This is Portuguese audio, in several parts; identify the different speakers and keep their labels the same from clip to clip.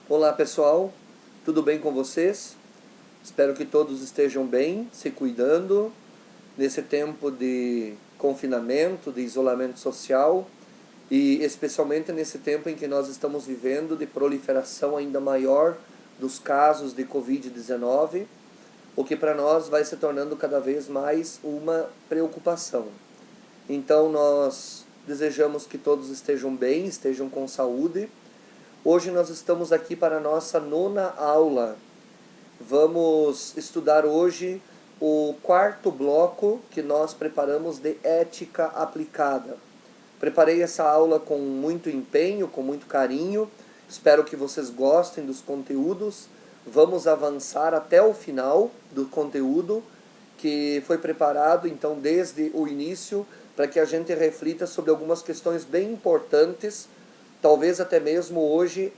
Speaker 1: Olá pessoal, tudo bem com vocês? Espero que todos estejam bem, se cuidando nesse tempo de confinamento, de isolamento social e especialmente nesse tempo em que nós estamos vivendo de proliferação ainda maior dos casos de Covid-19, o que para nós vai se tornando cada vez mais uma preocupação. Então nós desejamos que todos estejam bem, estejam com saúde. Hoje nós estamos aqui para a nossa 9ª aula. Vamos estudar hoje o 4º bloco que nós preparamos de ética aplicada. Preparei essa aula com muito empenho, com muito carinho. Espero que vocês gostem dos conteúdos. Vamos avançar até o final do conteúdo que foi preparado então desde o início para que a gente reflita sobre algumas questões bem importantes. Talvez até mesmo hoje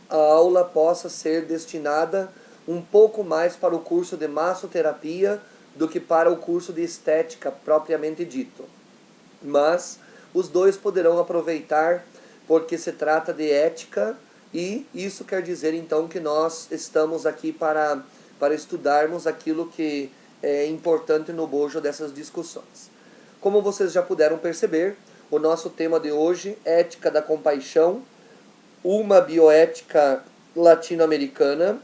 Speaker 1: a aula possa ser destinada um pouco mais para o curso de massoterapia do que para o curso de estética propriamente dito. Mas os dois poderão aproveitar porque se trata de ética e isso quer dizer então que nós estamos aqui para estudarmos aquilo que é importante no bojo dessas discussões. Como vocês já puderam perceber, o nosso tema de hoje, ética da compaixão, uma bioética latino-americana.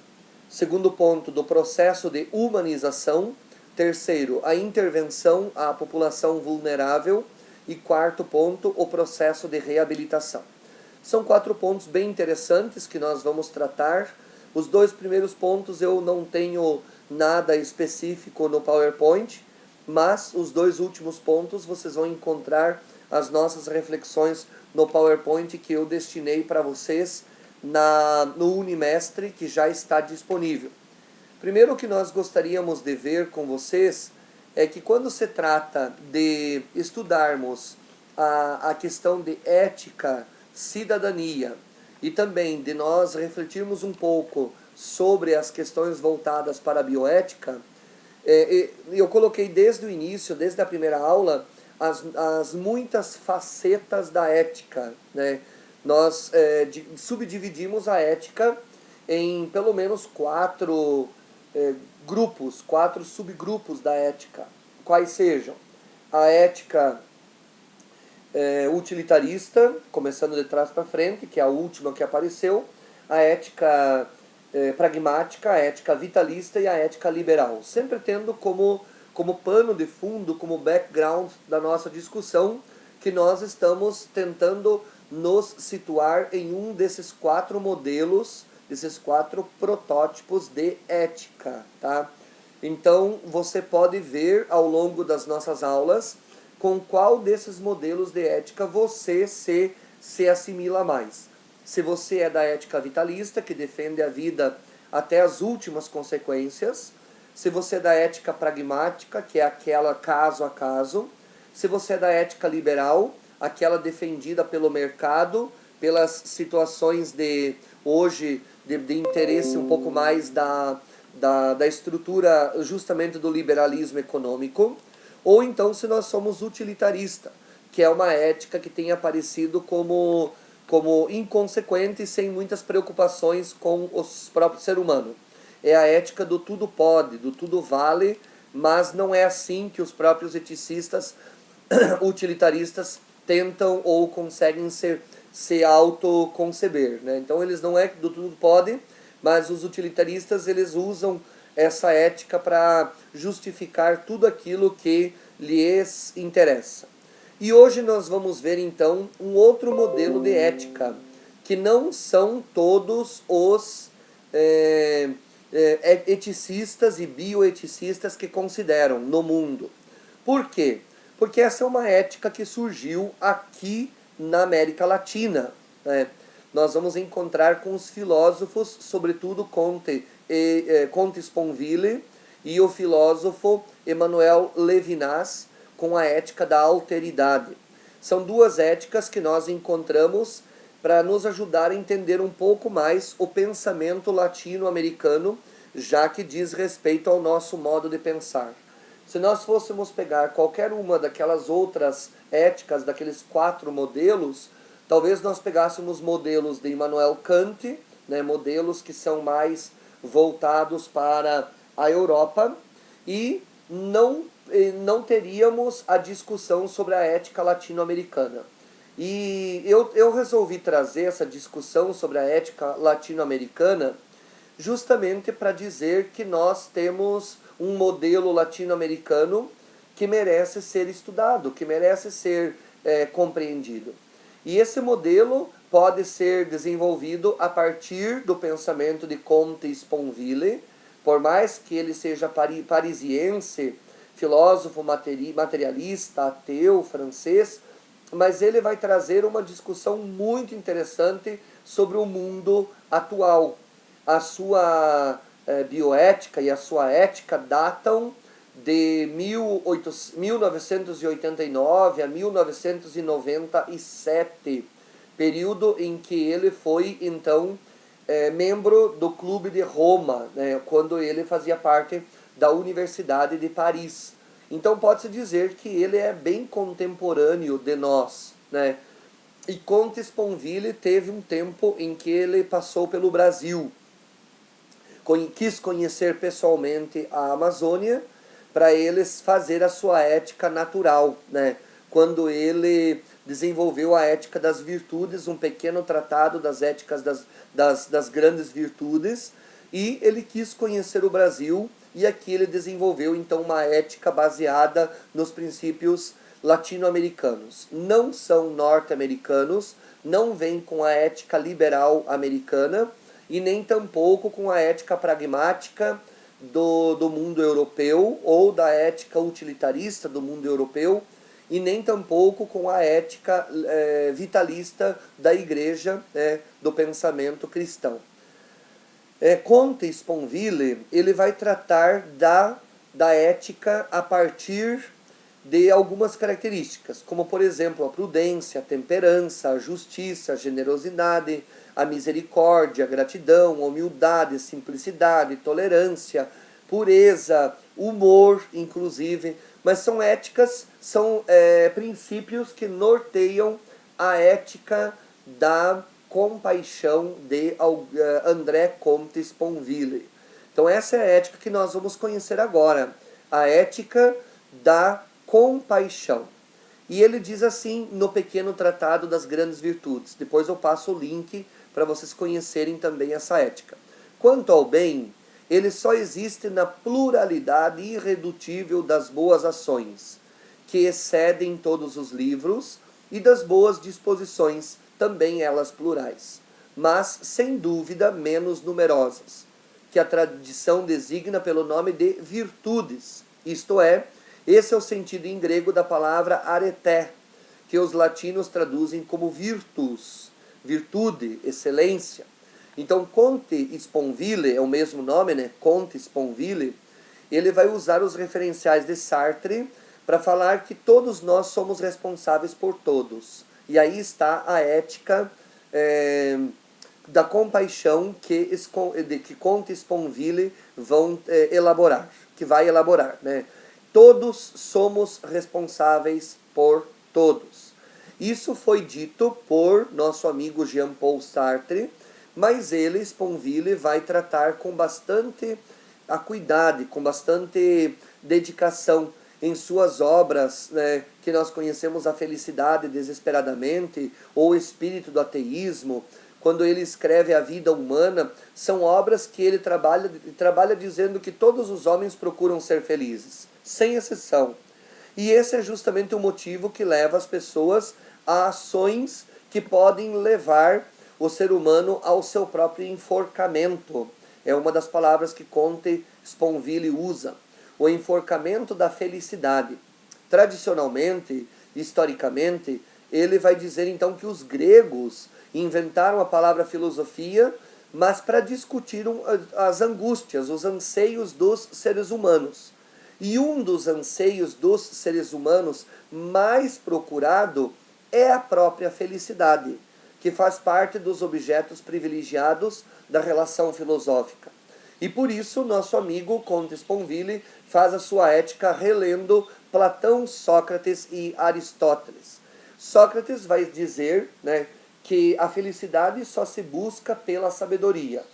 Speaker 1: Segundo ponto, do processo de humanização. Terceiro, a intervenção à população vulnerável. E quarto ponto, o processo de reabilitação. São 4 pontos bem interessantes que nós vamos tratar. Os 2 primeiros pontos eu não tenho nada específico no PowerPoint, mas os 2 últimos pontos vocês vão encontrar as reflexões no PowerPoint que eu destinei para vocês no Unimestre, que já está disponível. Primeiro, o que nós gostaríamos de ver com vocês é que quando se trata de estudarmos a questão de ética, cidadania e também de nós refletirmos um pouco sobre as questões voltadas para a bioética, eu coloquei desde o início, desde a primeira aula, as muitas facetas da ética, né? Nós subdividimos a ética em pelo menos 4 grupos, 4 subgrupos da ética. Quais sejam? A ética utilitarista, começando de trás para frente, que é a última que apareceu, a ética pragmática, a ética vitalista e a ética liberal, sempre tendo como pano de fundo, como background da nossa discussão, que nós estamos tentando nos situar em um desses 4 modelos, desses 4 protótipos de ética, tá? Então, você pode ver ao longo das nossas aulas com qual desses modelos de ética você se assimila mais. Se você é da ética vitalista, que defende a vida até as últimas consequências, se você é da ética pragmática, que é aquela caso a caso, se você é da ética liberal, aquela defendida pelo mercado, pelas situações de hoje, de interesse um pouco mais da estrutura justamente do liberalismo econômico, ou então se nós somos utilitarista, que é uma ética que tem aparecido como inconsequente e sem muitas preocupações com o próprio ser humano. É a ética do tudo pode, do tudo vale, mas não é assim que os próprios eticistas utilitaristas tentam ou conseguem se autoconceber, né? Então eles não é do tudo pode, mas os utilitaristas eles usam essa ética para justificar tudo aquilo que lhes interessa. E hoje nós vamos ver então um outro modelo de ética, que não são todos os eticistas e bioeticistas que consideram no mundo. Por quê? Porque essa é uma ética que surgiu aqui na América Latina, né? Nós vamos encontrar com os filósofos, sobretudo Comte Sponville e o filósofo Emmanuel Levinas, com a ética da alteridade. São 2 éticas que nós encontramos para nos ajudar a entender um pouco mais o pensamento latino-americano, já que diz respeito ao nosso modo de pensar. Se nós fôssemos pegar qualquer uma daquelas outras éticas, daqueles 4 modelos, talvez nós pegássemos modelos de Immanuel Kant, né, modelos que são mais voltados para a Europa, e não teríamos a discussão sobre a ética latino-americana. E eu resolvi trazer essa discussão sobre a ética latino-americana justamente para dizer que nós temos um modelo latino-americano que merece ser estudado, que merece ser compreendido. E esse modelo pode ser desenvolvido a partir do pensamento de Comte Sponville, por mais que ele seja parisiense, filósofo materialista, ateu, francês, mas ele vai trazer uma discussão muito interessante sobre o mundo atual. A sua bioética e a sua ética datam de 1989 a 1997, período em que ele foi, então, membro do Clube de Roma, né, quando ele fazia parte da Universidade de Paris. Então pode-se dizer que ele é bem contemporâneo de nós, né? E Comte Sponville teve um tempo em que ele passou pelo Brasil, quis conhecer pessoalmente a Amazônia para eles fazer a sua ética natural, né? Quando ele desenvolveu a ética das virtudes, um pequeno tratado das éticas das grandes virtudes, e ele quis conhecer o Brasil, e aqui ele desenvolveu então uma ética baseada nos princípios latino-americanos. Não são norte-americanos, não vem com a ética liberal americana, e nem tampouco com a ética pragmática do mundo europeu, ou da ética utilitarista do mundo europeu, e nem tampouco com a ética vitalista da igreja, do pensamento cristão. Comte Sponville, ele vai tratar da ética a partir de algumas características, como por exemplo a prudência, a temperança, a justiça, a generosidade, a misericórdia, a gratidão, a humildade, simplicidade, tolerância, pureza, humor, inclusive. Mas são éticas, são princípios que norteiam a ética da compaixão de André Comte Sponville. Então essa é a ética que nós vamos conhecer agora, a ética da compaixão. E ele diz assim no pequeno tratado das grandes virtudes. Depois eu passo o link para vocês conhecerem também essa ética. Quanto ao bem, ele só existe na pluralidade irredutível das boas ações, que excedem todos os livros, e das boas disposições, também elas plurais, mas sem dúvida menos numerosas, que a tradição designa pelo nome de virtudes, isto é, esse é o sentido em grego da palavra areté, que os latinos traduzem como virtus, virtude, excelência. Então, Comte Sponville, é o mesmo nome, né? Comte Sponville, ele vai usar os referenciais de Sartre para falar que todos nós somos responsáveis por todos. E aí está a ética da compaixão que Comte Sponville vai elaborar, né? Todos somos responsáveis por todos. Isso foi dito por nosso amigo Jean-Paul Sartre, mas ele, Sponville, vai tratar com bastante acuidade, com bastante dedicação em suas obras, né, que nós conhecemos, A Felicidade Desesperadamente, ou O Espírito do Ateísmo. Quando ele escreve A Vida Humana, são obras que ele trabalha dizendo que todos os homens procuram ser felizes, sem exceção. E esse é justamente o motivo que leva as pessoas a ações que podem levar o ser humano ao seu próprio enforcamento. É uma das palavras que Comte Sponville usa. O enforcamento da felicidade. Tradicionalmente, historicamente, ele vai dizer então que os gregos inventaram a palavra filosofia, mas para discutir as angústias, os anseios dos seres humanos. E um dos anseios dos seres humanos mais procurado é a própria felicidade, que faz parte dos objetos privilegiados da relação filosófica. E por isso nosso amigo Comte Sponville faz a sua ética relendo Platão, Sócrates e Aristóteles. Sócrates vai dizer, né, que a felicidade só se busca pela sabedoria.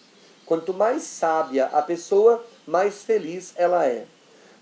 Speaker 1: Quanto mais sábia a pessoa, mais feliz ela é.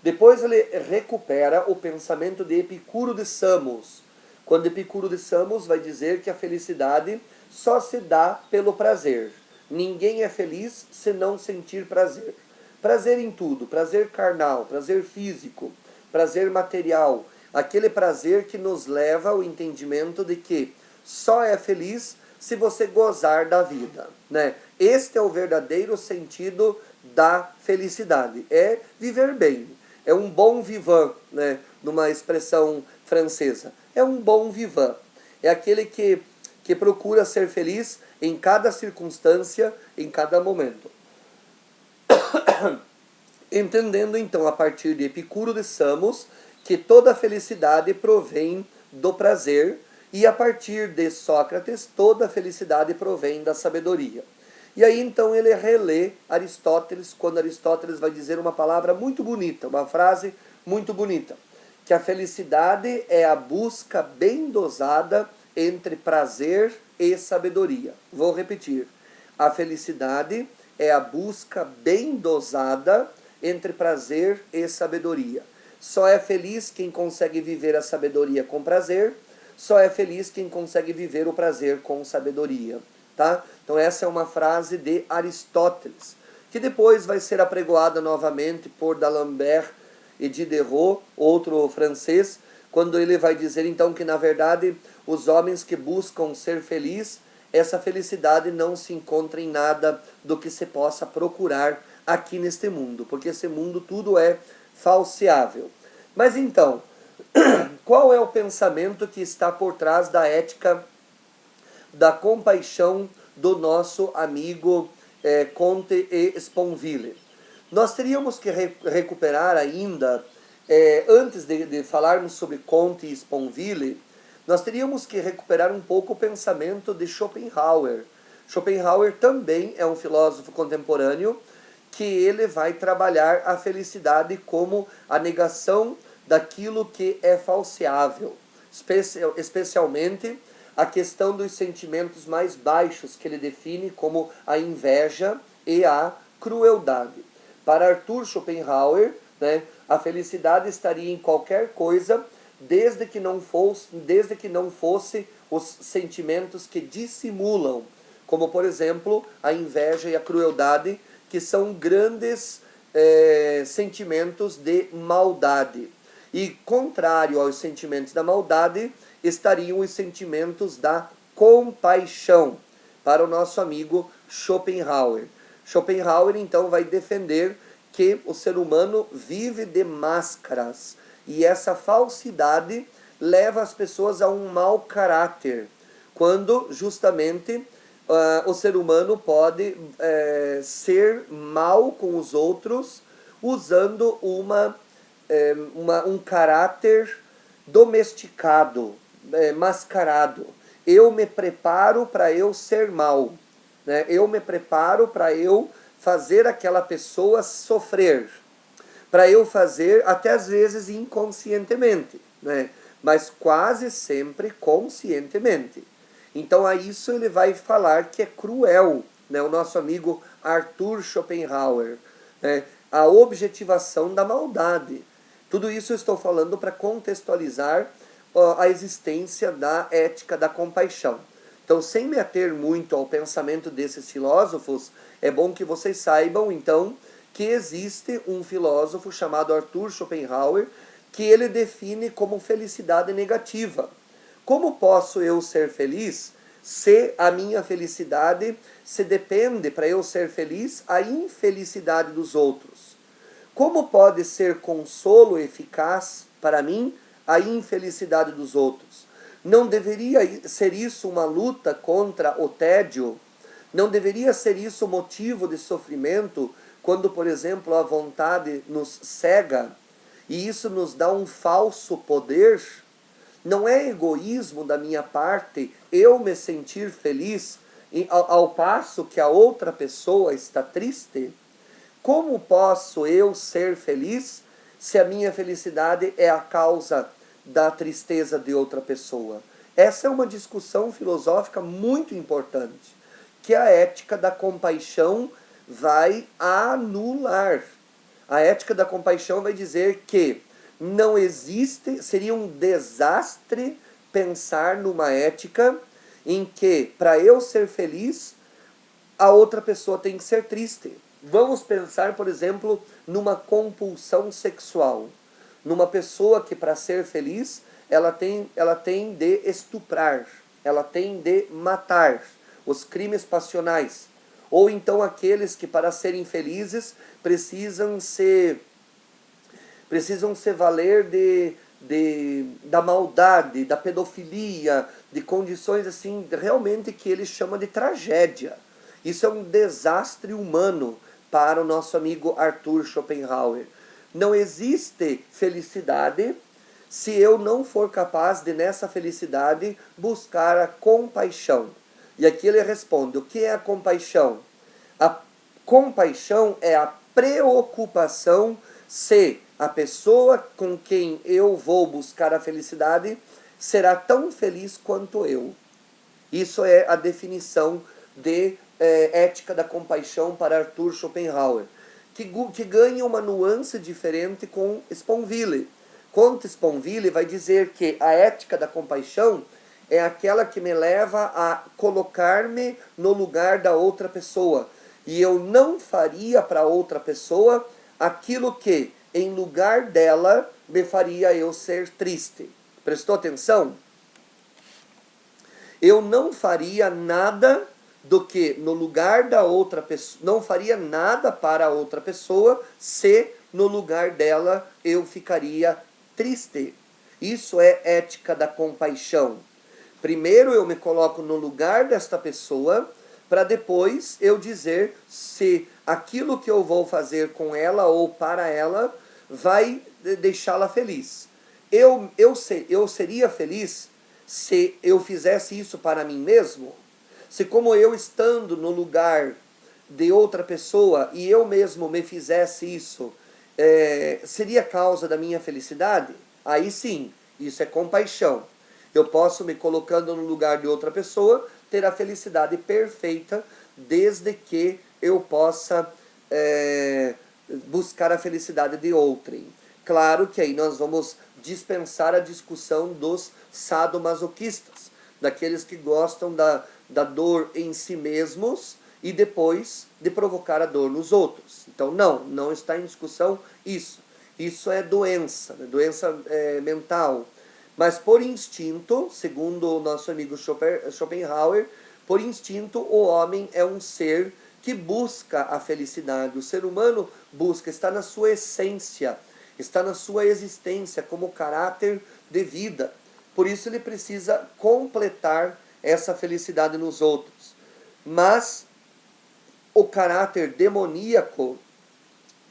Speaker 1: Depois ele recupera o pensamento de Epicuro de Samos, quando Epicuro de Samos vai dizer que a felicidade só se dá pelo prazer. Ninguém é feliz se não sentir prazer. Prazer em tudo, prazer carnal, prazer físico, prazer material, aquele prazer que nos leva ao entendimento de que só é feliz se você gozar da vida, né? Este é o verdadeiro sentido da felicidade, é viver bem, é um bon vivant, né? Numa expressão francesa, é um bon vivant, é aquele que procura ser feliz em cada circunstância, em cada momento. Entendendo então a partir de Epicuro de Samos que toda felicidade provém do prazer, e a partir de Sócrates toda felicidade provém da sabedoria. E aí então ele relê Aristóteles, quando Aristóteles vai dizer uma palavra muito bonita, uma frase muito bonita, que a felicidade é a busca bem dosada entre prazer e sabedoria. Vou repetir. A felicidade é a busca bem dosada entre prazer e sabedoria. Só é feliz quem consegue viver a sabedoria com prazer, só é feliz quem consegue viver o prazer com sabedoria. Tá? Então essa é uma frase de Aristóteles, que depois vai ser apregoada novamente por D'Alembert e Diderot, outro francês, quando ele vai dizer então que na verdade os homens que buscam ser felizes, essa felicidade não se encontra em nada do que se possa procurar aqui neste mundo, porque esse mundo tudo é falseável. Mas então, qual é o pensamento que está por trás da ética da compaixão do nosso amigo Comte e Sponville? Nós teríamos que recuperar ainda, antes de falarmos sobre Comte e Sponville, nós teríamos que recuperar um pouco o pensamento de Schopenhauer. Schopenhauer também é um filósofo contemporâneo que ele vai trabalhar a felicidade como a negação daquilo que é falseável, especialmente a questão dos sentimentos mais baixos, que ele define como a inveja e a crueldade. Para Arthur Schopenhauer, né, a felicidade estaria em qualquer coisa desde que não fosse os sentimentos que dissimulam, como por exemplo a inveja e a crueldade, que são grandes sentimentos de maldade. E contrário aos sentimentos da maldade estariam os sentimentos da compaixão, para o nosso amigo Schopenhauer. Schopenhauer então vai defender que o ser humano vive de máscaras, e essa falsidade leva as pessoas a um mau caráter, quando justamente o ser humano pode ser mal com os outros usando um caráter domesticado, mascarado. Eu me preparo para eu ser mal, né? Eu me preparo para eu fazer aquela pessoa sofrer, para eu fazer até às vezes inconscientemente, né? Mas quase sempre conscientemente. Então a isso ele vai falar que é cruel, né? O nosso amigo Arthur Schopenhauer, né? A objetivação da maldade. Tudo isso eu estou falando para contextualizar a existência da ética da compaixão. Então, sem me ater muito ao pensamento desses filósofos, é bom que vocês saibam, então, que existe um filósofo chamado Arthur Schopenhauer, que ele define como felicidade negativa. Como posso eu ser feliz se a minha felicidade se depende, para eu ser feliz, a infelicidade dos outros? Como pode ser consolo eficaz para mim a infelicidade dos outros? Não deveria ser isso uma luta contra o tédio? Não deveria ser isso motivo de sofrimento quando, por exemplo, a vontade nos cega e isso nos dá um falso poder? Não é egoísmo da minha parte eu me sentir feliz ao passo que a outra pessoa está triste? Como posso eu ser feliz se a minha felicidade é a causa da tristeza de outra pessoa? Essa é uma discussão filosófica muito importante, que a ética da compaixão vai anular. A ética da compaixão vai dizer que não existe, seria um desastre pensar numa ética em que, para eu ser feliz, a outra pessoa tem que ser triste. Vamos pensar, por exemplo, numa compulsão sexual. Numa pessoa que, para ser feliz, ela tem de estuprar, ela tem de matar, os crimes passionais. Ou então aqueles que, para serem felizes, precisam se valer da maldade, da pedofilia, de condições assim, realmente que ele chama de tragédia. Isso é um desastre humano para o nosso amigo Arthur Schopenhauer. Não existe felicidade se eu não for capaz de, nessa felicidade, buscar a compaixão. E aqui ele responde, o que é a compaixão? A compaixão é a preocupação se a pessoa com quem eu vou buscar a felicidade será tão feliz quanto eu. Isso é a definição de ética da compaixão para Arthur Schopenhauer, que ganha uma nuance diferente com Sponville. Comte Sponville vai dizer que a ética da compaixão é aquela que me leva a colocar-me no lugar da outra pessoa. E eu não faria para outra pessoa aquilo que, em lugar dela, me faria eu ser triste. Prestou atenção? Eu não faria nada do que no lugar da outra pessoa, não faria nada para a outra pessoa se no lugar dela eu ficaria triste. Isso é ética da compaixão. Primeiro eu me coloco no lugar desta pessoa, para depois eu dizer se aquilo que eu vou fazer com ela ou para ela vai deixá-la feliz. Eu seria feliz se eu fizesse isso para mim mesmo? Se como eu estando no lugar de outra pessoa e eu mesmo me fizesse isso, seria causa da minha felicidade? Aí sim, isso é compaixão. Eu posso, me colocando no lugar de outra pessoa, ter a felicidade perfeita, desde que eu possa buscar a felicidade de outrem. Claro que aí nós vamos dispensar a discussão dos sadomasoquistas, daqueles que gostam da dor em si mesmos e depois de provocar a dor nos outros. Então não está em discussão isso. Isso é doença, doença mental. Mas por instinto, segundo o nosso amigo Schopenhauer, por instinto o homem é um ser que busca a felicidade. O ser humano busca, está na sua essência, está na sua existência como caráter de vida. Por isso ele precisa completar essa felicidade nos outros. Mas o caráter demoníaco,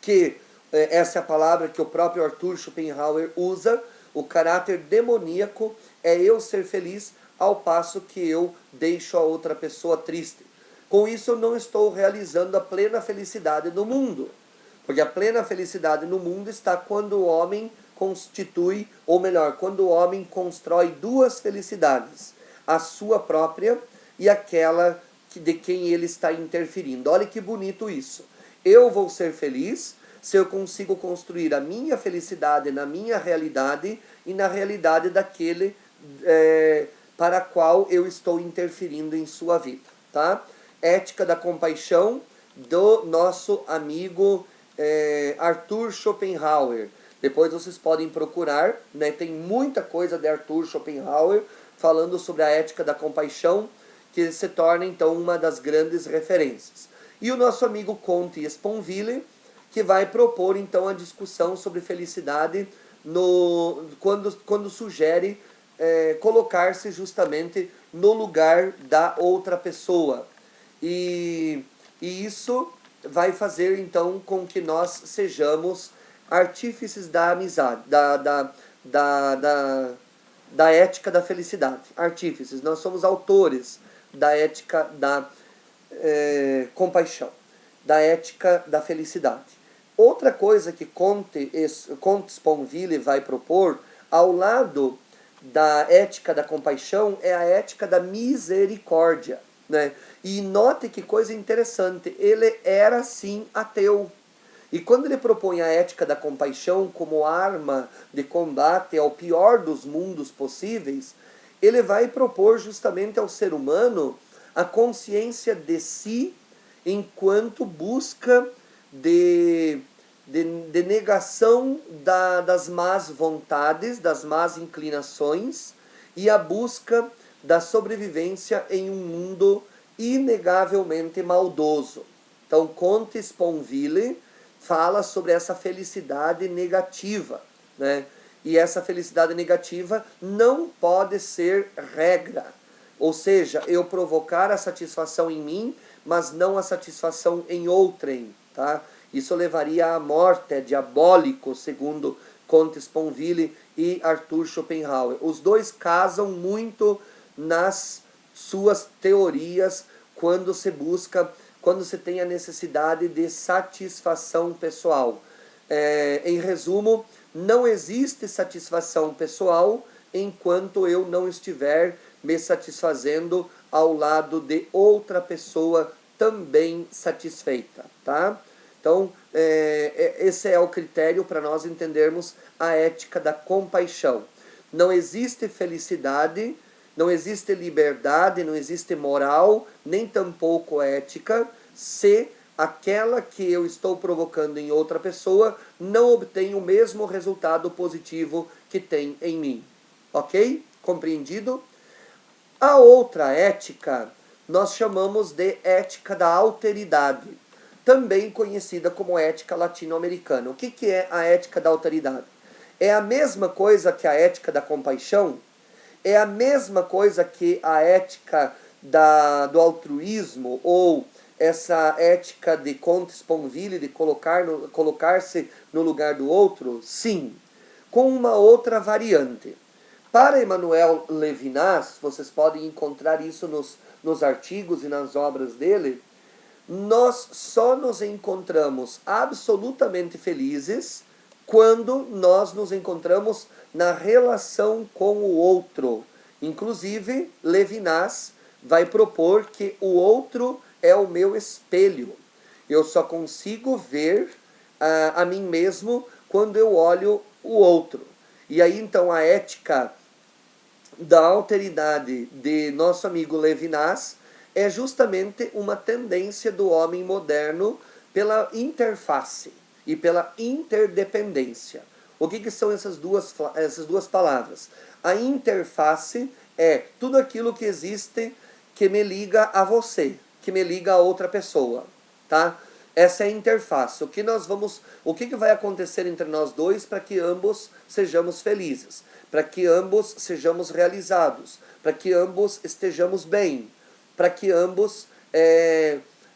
Speaker 1: que essa é a palavra que o próprio Arthur Schopenhauer usa, o caráter demoníaco é eu ser feliz ao passo que eu deixo a outra pessoa triste. Com isso eu não estou realizando a plena felicidade no mundo. Porque a plena felicidade no mundo está quando o homem constitui, ou melhor, quando o homem constrói duas felicidades. A sua própria e aquela de quem ele está interferindo. Olha que bonito isso. Eu vou ser feliz se eu consigo construir a minha felicidade na minha realidade e na realidade daquele para a qual eu estou interferindo em sua vida. Tá? Ética da compaixão do nosso amigo Arthur Schopenhauer. Depois vocês podem procurar, né? Tem muita coisa de Arthur Schopenhauer falando sobre a ética da compaixão, que se torna então uma das grandes referências. E o nosso amigo Comte Sponville, que vai propor então a discussão sobre felicidade quando sugere colocar-se justamente no lugar da outra pessoa. E isso vai fazer então com que nós sejamos artífices da amizade, da ética da felicidade. Artífices, nós somos autores da ética da compaixão, da ética da felicidade. Outra coisa que Comte Sponville vai propor, ao lado da ética da compaixão é a ética da misericórdia, né? E note que coisa interessante, ele era sim ateu. E quando ele propõe a ética da compaixão como arma de combate ao pior dos mundos possíveis, ele vai propor justamente ao ser humano a consciência de si enquanto busca de negação das más vontades, das más inclinações e a busca da sobrevivência em um mundo inegavelmente maldoso. Então, Comte Sponville fala sobre essa felicidade negativa, né? E essa felicidade negativa não pode ser regra. Ou seja, eu provocar a satisfação em mim, mas não a satisfação em outrem, tá? Isso levaria à morte, é diabólico, segundo Comte Sponville e Arthur Schopenhauer. Os dois casam muito nas suas teorias quando se tem a necessidade de satisfação pessoal. Em resumo, não existe satisfação pessoal enquanto eu não estiver me satisfazendo ao lado de outra pessoa também satisfeita, tá? Então, esse é o critério para nós entendermos a ética da compaixão. Não existe felicidade, não existe liberdade, não existe moral, nem tampouco ética, se aquela que eu estou provocando em outra pessoa não obtém o mesmo resultado positivo que tem em mim. Ok? Compreendido? A outra ética nós chamamos de ética da alteridade, também conhecida como ética latino-americana. O que é a ética da alteridade? É a mesma coisa que a ética da compaixão? É a mesma coisa que a ética do altruísmo ou essa ética de Comte Sponville de colocar-se no lugar do outro? Sim, com uma outra variante. Para Emmanuel Levinas, vocês podem encontrar isso nos artigos e nas obras dele, nós só nos encontramos absolutamente felizes quando nós nos encontramos na relação com o outro. Inclusive, Levinas vai propor que o outro é o meu espelho. Eu só consigo ver a mim mesmo quando eu olho o outro. E aí, então, a ética da alteridade de nosso amigo Levinas é justamente uma tendência do homem moderno pela interface e pela interdependência. O que são essas duas palavras? A interface é tudo aquilo que existe que me liga a você, que me liga a outra pessoa, tá? Essa é a interface. O que vai acontecer entre nós dois para que ambos sejamos felizes, para que ambos sejamos realizados, para que ambos estejamos bem, para que ambos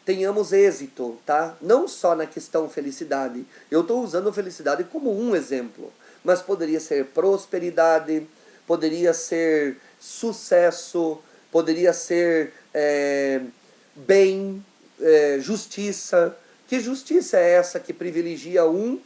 Speaker 1: tenhamos êxito, tá? Não só na questão felicidade. Eu estou usando felicidade como um exemplo, mas poderia ser prosperidade, poderia ser sucesso, poderia ser bem, justiça. Que justiça é essa que privilegia um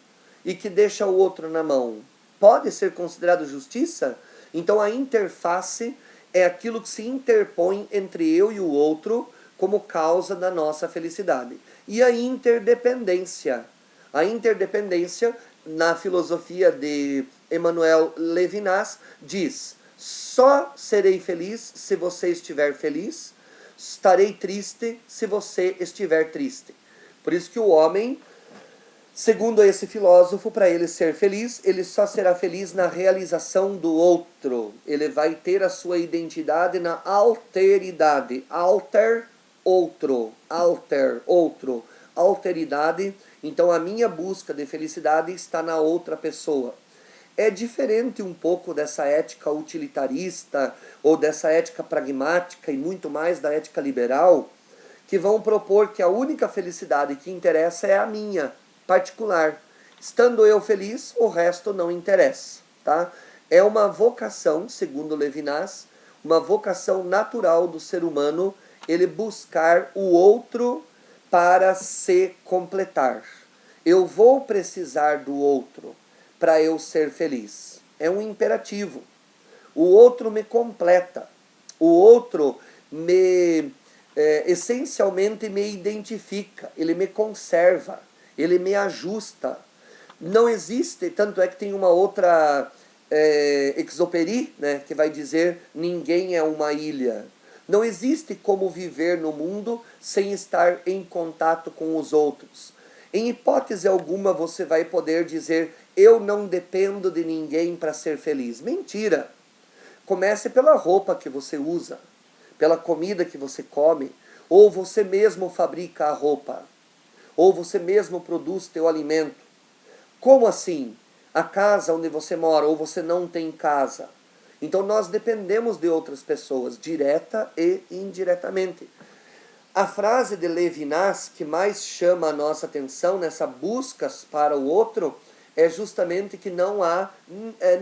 Speaker 1: e que deixa o outro na mão? Pode ser considerado justiça? Então a interface é aquilo que se interpõe entre eu e o outro como causa da nossa felicidade. E a interdependência. A interdependência, na filosofia de Emmanuel Levinas, diz: só serei feliz se você estiver feliz, estarei triste se você estiver triste. Por isso que o homem, segundo esse filósofo, para ele ser feliz, ele só será feliz na realização do outro. Ele vai ter a sua identidade na alteridade. Alter, outro. Alter, outro. Alteridade. Então a minha busca de felicidade está na outra pessoa. É diferente um pouco dessa ética utilitarista ou dessa ética pragmática e muito mais da ética liberal, que vão propor que a única felicidade que interessa é a minha, particular. Estando eu feliz, o resto não interessa, tá? É uma vocação, segundo Levinas, uma vocação natural do ser humano, ele buscar o outro para se completar. Eu vou precisar do outro para eu ser feliz. É um imperativo. O outro me completa. O outro essencialmente me identifica, ele me conserva, ele me ajusta. Não existe, tanto é que tem uma outra Exupéry, né, que vai dizer: ninguém é uma ilha. Não existe como viver no mundo sem estar em contato com os outros. Em hipótese alguma você vai poder dizer: eu não dependo de ninguém para ser feliz. Mentira! Comece pela roupa que você usa, pela comida que você come, ou você mesmo fabrica a roupa, ou você mesmo produz teu alimento. Como assim? A casa onde você mora, ou você não tem casa. Então nós dependemos de outras pessoas, direta e indiretamente. A frase de Levinas que mais chama a nossa atenção nessa busca para o outro é justamente que não há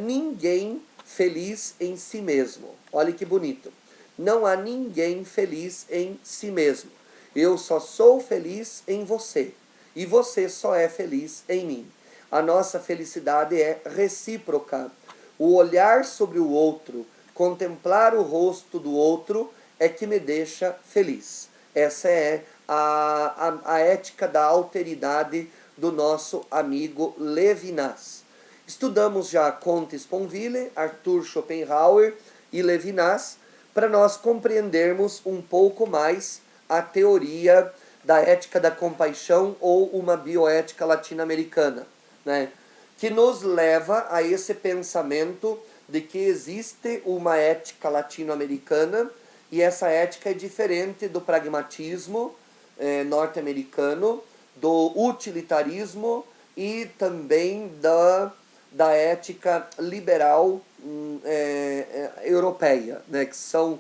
Speaker 1: ninguém feliz em si mesmo. Olha que bonito. Não há ninguém feliz em si mesmo. Eu só sou feliz em você. E você só é feliz em mim. A nossa felicidade é recíproca. O olhar sobre o outro, contemplar o rosto do outro é que me deixa feliz. Essa é a ética da alteridade do nosso amigo Levinas. Estudamos já Comte Sponville, Arthur Schopenhauer e Levinas para nós compreendermos um pouco mais a teoria da ética da compaixão ou uma bioética latino-americana, né? Que nos leva a esse pensamento de que existe uma ética latino-americana e essa ética é diferente do pragmatismo norte-americano, do utilitarismo e também da ética liberal europeia, né? Que são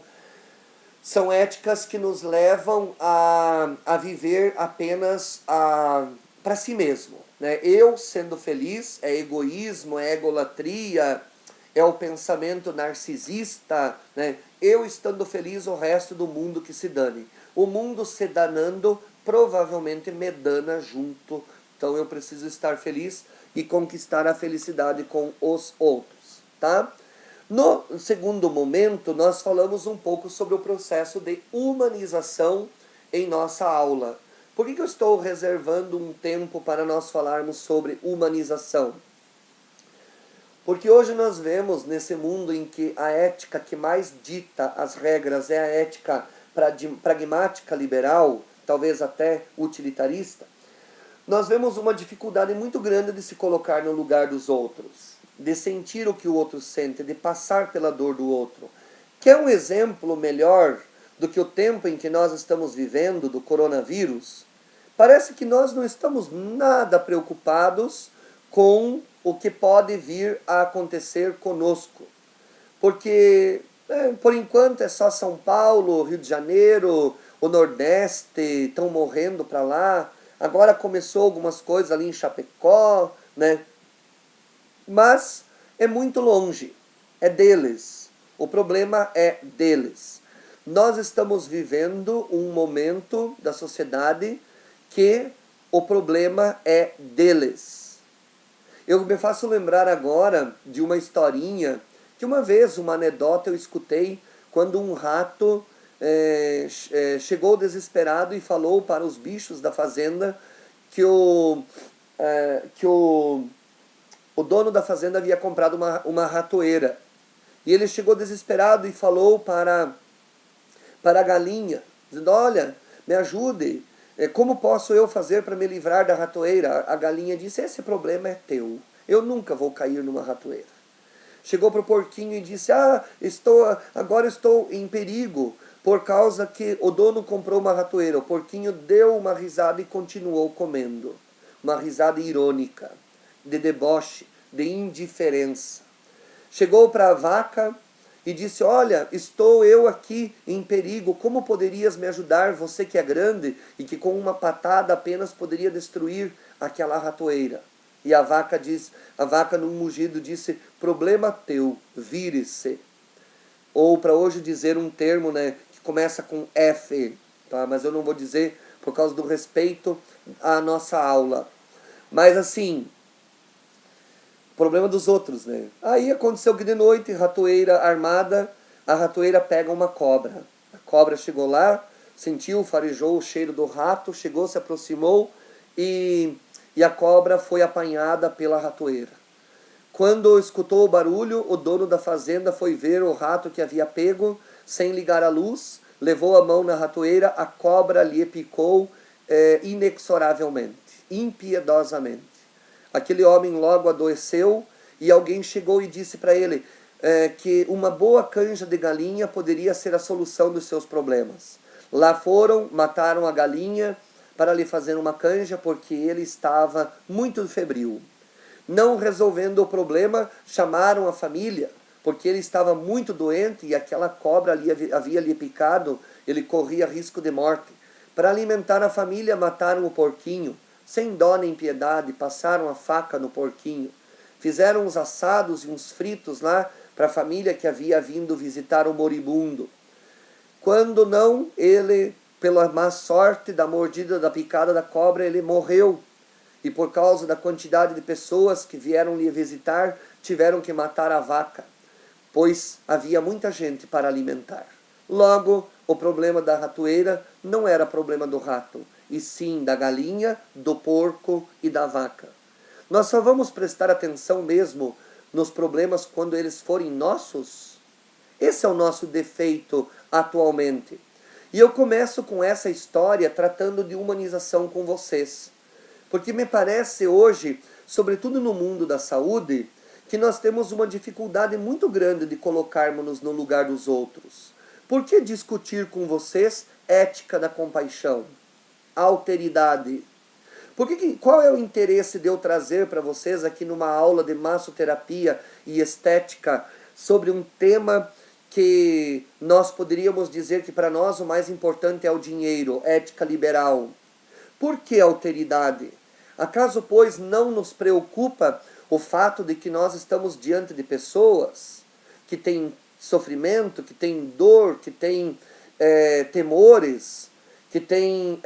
Speaker 1: éticas que nos levam a viver apenas para si mesmo. Né? Eu sendo feliz é egoísmo, é egolatria, é o pensamento narcisista. Né? Eu estando feliz, o resto do mundo que se dane. O mundo se danando provavelmente me dana junto. Então eu preciso estar feliz e conquistar a felicidade com os outros. Tá? No segundo momento, nós falamos um pouco sobre o processo de humanização em nossa aula. Por que eu estou reservando um tempo para nós falarmos sobre humanização? Porque hoje nós vemos nesse mundo em que a ética que mais dita as regras é a ética pragmática liberal, talvez até utilitarista, nós vemos uma dificuldade muito grande de se colocar no lugar dos outros, de sentir o que o outro sente, de passar pela dor do outro. Quer um exemplo melhor do que o tempo em que nós estamos vivendo, do coronavírus? Parece que nós não estamos nada preocupados com o que pode vir a acontecer conosco. Porque, por enquanto, é só São Paulo, Rio de Janeiro, o Nordeste, estão morrendo para lá. Agora começou algumas coisas ali em Chapecó, né? Mas é muito longe, é deles. O problema é deles. Nós estamos vivendo um momento da sociedade que o problema é deles. Eu me faço lembrar agora de uma historinha, que uma vez, uma anedota eu escutei, quando um rato chegou desesperado e falou para os bichos da fazenda que o dono da fazenda havia comprado uma ratoeira. E ele chegou desesperado e falou para a galinha, dizendo: olha, me ajude, como posso eu fazer para me livrar da ratoeira? A galinha disse: esse problema é teu, eu nunca vou cair numa ratoeira. Chegou para o porquinho e disse: agora estou em perigo, por causa que o dono comprou uma ratoeira. O porquinho deu uma risada e continuou comendo. Uma risada irônica, de deboche, de indiferença. Chegou para a vaca e disse: olha, estou eu aqui em perigo, como poderias me ajudar, você que é grande e que com uma patada apenas poderia destruir aquela ratoeira? E a vaca num mugido disse: problema teu, vire-se. Ou para hoje dizer um termo, né, que começa com F, tá? Mas eu não vou dizer por causa do respeito à nossa aula. Mas assim, problema dos outros, né? Aí aconteceu que de noite, ratoeira armada, a ratoeira pega uma cobra. A cobra chegou lá, sentiu, farejou o cheiro do rato, chegou, se aproximou e a cobra foi apanhada pela ratoeira. Quando escutou o barulho, o dono da fazenda foi ver o rato que havia pego, sem ligar a luz, levou a mão na ratoeira, a cobra lhe picou inexoravelmente, impiedosamente. Aquele homem logo adoeceu e alguém chegou e disse para ele que uma boa canja de galinha poderia ser a solução dos seus problemas. Lá foram, mataram a galinha para lhe fazer uma canja porque ele estava muito febril. Não resolvendo o problema, chamaram a família, porque ele estava muito doente e aquela cobra havia lhe picado, ele corria risco de morte. Para alimentar a família, mataram o porquinho, sem dó nem piedade, passaram a faca no porquinho. Fizeram uns assados e uns fritos lá para a família que havia vindo visitar o moribundo. Quando não, ele, pela má sorte da mordida, da picada da cobra, ele morreu. E por causa da quantidade de pessoas que vieram lhe visitar, tiveram que matar a vaca, pois havia muita gente para alimentar. Logo, o problema da ratoeira não era problema do rato, e sim da galinha, do porco e da vaca. Nós só vamos prestar atenção mesmo nos problemas quando eles forem nossos? Esse é o nosso defeito atualmente. E eu começo com essa história tratando de humanização com vocês. Porque me parece hoje, sobretudo no mundo da saúde, que nós temos uma dificuldade muito grande de colocarmos-nos no lugar dos outros. Por que discutir com vocês ética da compaixão? Alteridade. Qual é o interesse de eu trazer para vocês aqui numa aula de massoterapia e estética sobre um tema que nós poderíamos dizer que para nós o mais importante é o dinheiro, ética liberal? Por que alteridade? Acaso, pois, não nos preocupa o fato de que nós estamos diante de pessoas que têm sofrimento, que têm dor, que têm temores, que têm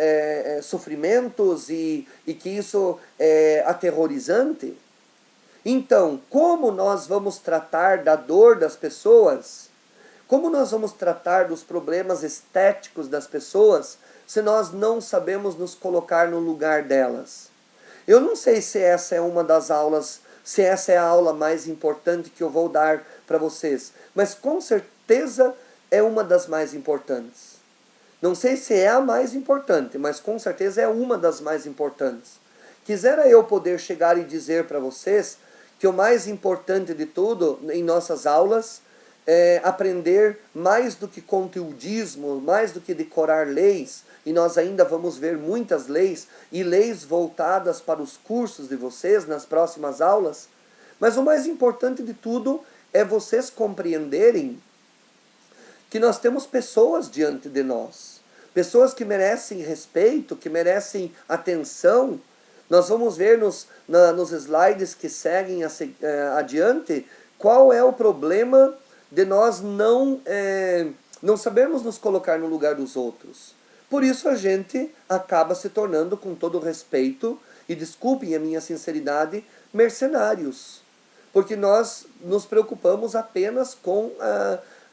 Speaker 1: sofrimentos e que isso é aterrorizante? Então, como nós vamos tratar da dor das pessoas? Como nós vamos tratar dos problemas estéticos das pessoas se nós não sabemos nos colocar no lugar delas? Eu não sei se essa é uma das aulas, se essa é a aula mais importante que eu vou dar para vocês, mas com certeza é uma das mais importantes. Não sei se é a mais importante, mas com certeza é uma das mais importantes. Quisera eu poder chegar e dizer para vocês que o mais importante de tudo em nossas aulas aprender mais do que conteudismo, mais do que decorar leis, e nós ainda vamos ver muitas leis, e leis voltadas para os cursos de vocês nas próximas aulas, mas o mais importante de tudo é vocês compreenderem que nós temos pessoas diante de nós, pessoas que merecem respeito, que merecem atenção. Nós vamos ver nos slides que seguem adiante qual é o problema de nós não sabermos nos colocar no lugar dos outros. Por isso a gente acaba se tornando, com todo respeito, e desculpem a minha sinceridade, mercenários. Porque nós nos preocupamos apenas com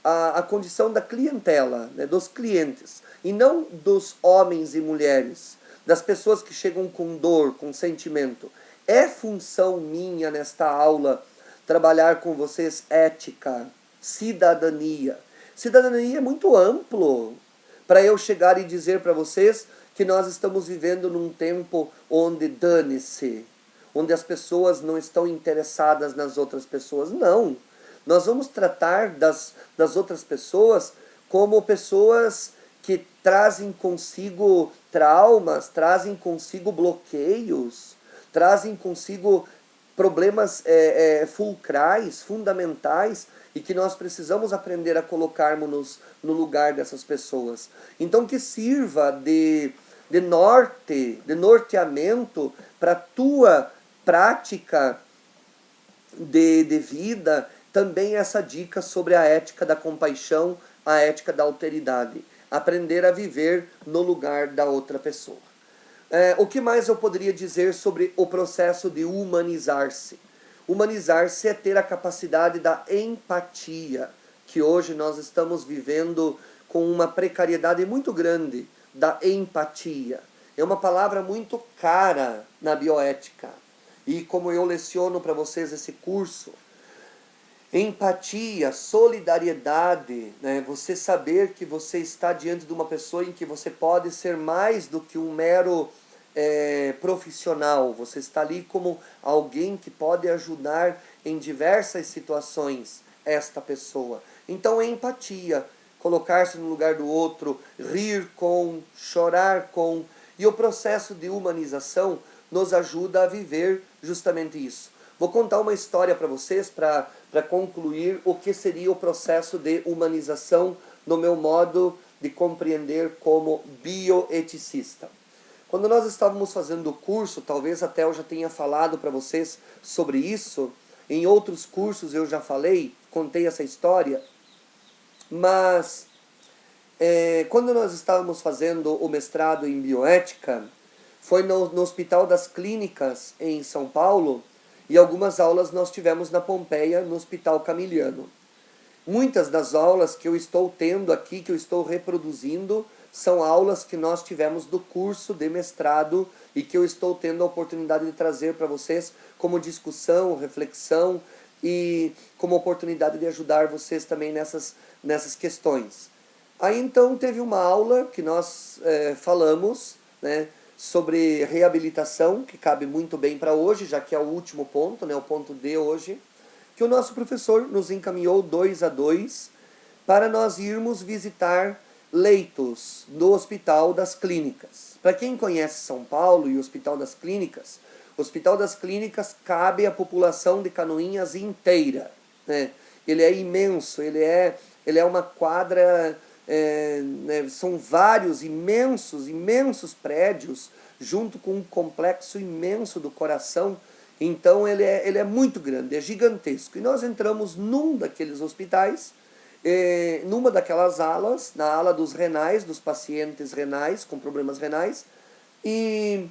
Speaker 1: a condição da clientela, né, dos clientes, e não dos homens e mulheres, das pessoas que chegam com dor, com sentimento. É função minha nesta aula trabalhar com vocês ética, cidadania. Cidadania é muito amplo para eu chegar e dizer para vocês que nós estamos vivendo num tempo onde dane-se, onde as pessoas não estão interessadas nas outras pessoas. Não. Nós vamos tratar das outras pessoas como pessoas que trazem consigo traumas, trazem consigo bloqueios, trazem consigo problemas fulcrais, fundamentais, e que nós precisamos aprender a colocarmos no lugar dessas pessoas. Então que sirva de norteamento para a tua prática de vida, também essa dica sobre a ética da compaixão, a ética da alteridade. Aprender a viver no lugar da outra pessoa. O que mais eu poderia dizer sobre o processo de humanizar-se? Humanizar-se é ter a capacidade da empatia, que hoje nós estamos vivendo com uma precariedade muito grande da empatia. É uma palavra muito cara na bioética. E como eu leciono para vocês esse curso, empatia, solidariedade, né? Você saber que você está diante de uma pessoa em que você pode ser mais do que um mero profissional. Você está ali como alguém que pode ajudar em diversas situações esta pessoa. Então, empatia, colocar-se no lugar do outro, rir com, chorar com. E o processo de humanização nos ajuda a viver justamente isso. Vou contar uma história para vocês para concluir o que seria o processo de humanização no meu modo de compreender como bioeticista. Quando nós estávamos fazendo o curso, talvez até eu já tenha falado para vocês sobre isso, em outros cursos eu já falei, contei essa história, mas quando nós estávamos fazendo o mestrado em bioética, foi no Hospital das Clínicas em São Paulo, e algumas aulas nós tivemos na Pompeia, no Hospital Camiliano. Muitas das aulas que eu estou tendo aqui, que eu estou reproduzindo, são aulas que nós tivemos do curso de mestrado e que eu estou tendo a oportunidade de trazer para vocês como discussão, reflexão e como oportunidade de ajudar vocês também nessas questões. Aí então teve uma aula que nós falamos, né, sobre reabilitação, que cabe muito bem para hoje, já que é o último ponto, né, o ponto D hoje, que o nosso professor nos encaminhou 2 a 2 para nós irmos visitar leitos do Hospital das Clínicas. Para quem conhece São Paulo e o Hospital das Clínicas cabe a população de Canoinhas inteira, né? Ele é imenso, ele é uma quadra, né? São vários imensos prédios, junto com um complexo imenso do coração. Então ele é muito grande, é gigantesco. E nós entramos num daqueles hospitais, numa daquelas alas, na ala dos renais, dos pacientes renais, com problemas renais, e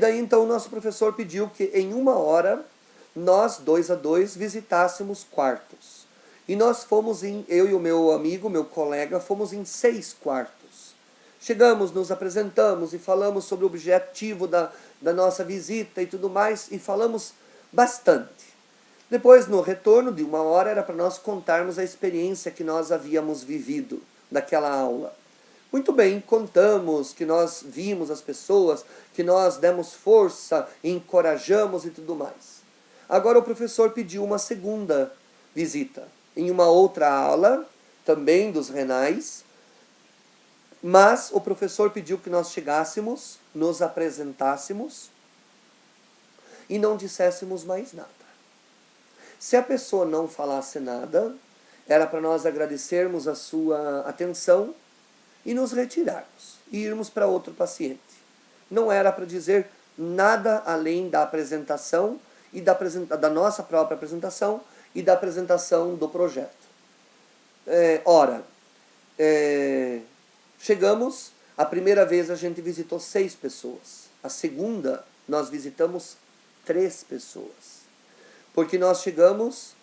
Speaker 1: daí então o nosso professor pediu que em 1 hora, nós, 2 a 2, visitássemos quartos. E nós fomos eu e o meu amigo, meu colega, fomos em 6 quartos. Chegamos, nos apresentamos e falamos sobre o objetivo da nossa visita e tudo mais, e falamos bastante. Depois, no retorno de 1 hora, era para nós contarmos a experiência que nós havíamos vivido naquela aula. Muito bem, contamos que nós vimos as pessoas, que nós demos força, encorajamos e tudo mais. Agora o professor pediu uma segunda visita, em uma outra aula, também dos renais, mas o professor pediu que nós chegássemos, nos apresentássemos e não disséssemos mais nada. Se a pessoa não falasse nada, era para nós agradecermos a sua atenção e nos retirarmos e irmos para outro paciente. Não era para dizer nada além da apresentação e da nossa própria apresentação e da apresentação do projeto. Chegamos, a primeira vez a gente visitou 6 pessoas. A segunda, nós visitamos 3 pessoas. Porque nós chegamos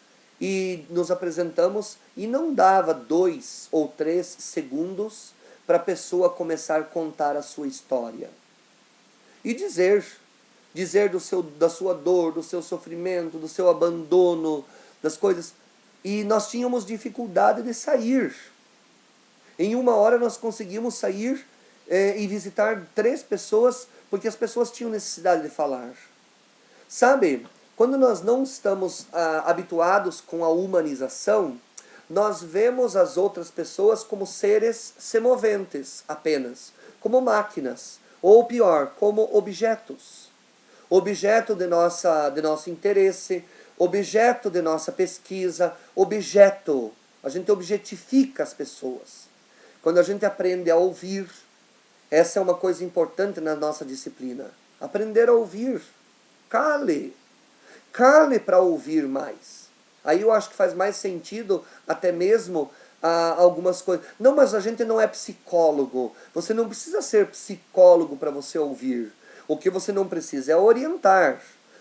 Speaker 1: e nos apresentamos e não dava 2 ou 3 segundos para a pessoa começar a contar a sua história. E dizer da sua dor, do seu sofrimento, do seu abandono, das coisas. E nós tínhamos dificuldade de sair. Em 1 hora nós conseguimos sair e visitar 3 pessoas, porque as pessoas tinham necessidade de falar. Sabe, quando nós não estamos habituados com a humanização, nós vemos as outras pessoas como seres semoventes apenas, como máquinas, ou pior, como objetos. Objeto de nosso interesse, objeto de nossa pesquisa, objeto. A gente objetifica as pessoas. Quando a gente aprende a ouvir, essa é uma coisa importante na nossa disciplina. Aprender a ouvir. Cale para ouvir mais. Aí eu acho que faz mais sentido até mesmo algumas coisas. Não, mas a gente não é psicólogo. Você não precisa ser psicólogo para você ouvir. O que você não precisa é orientar.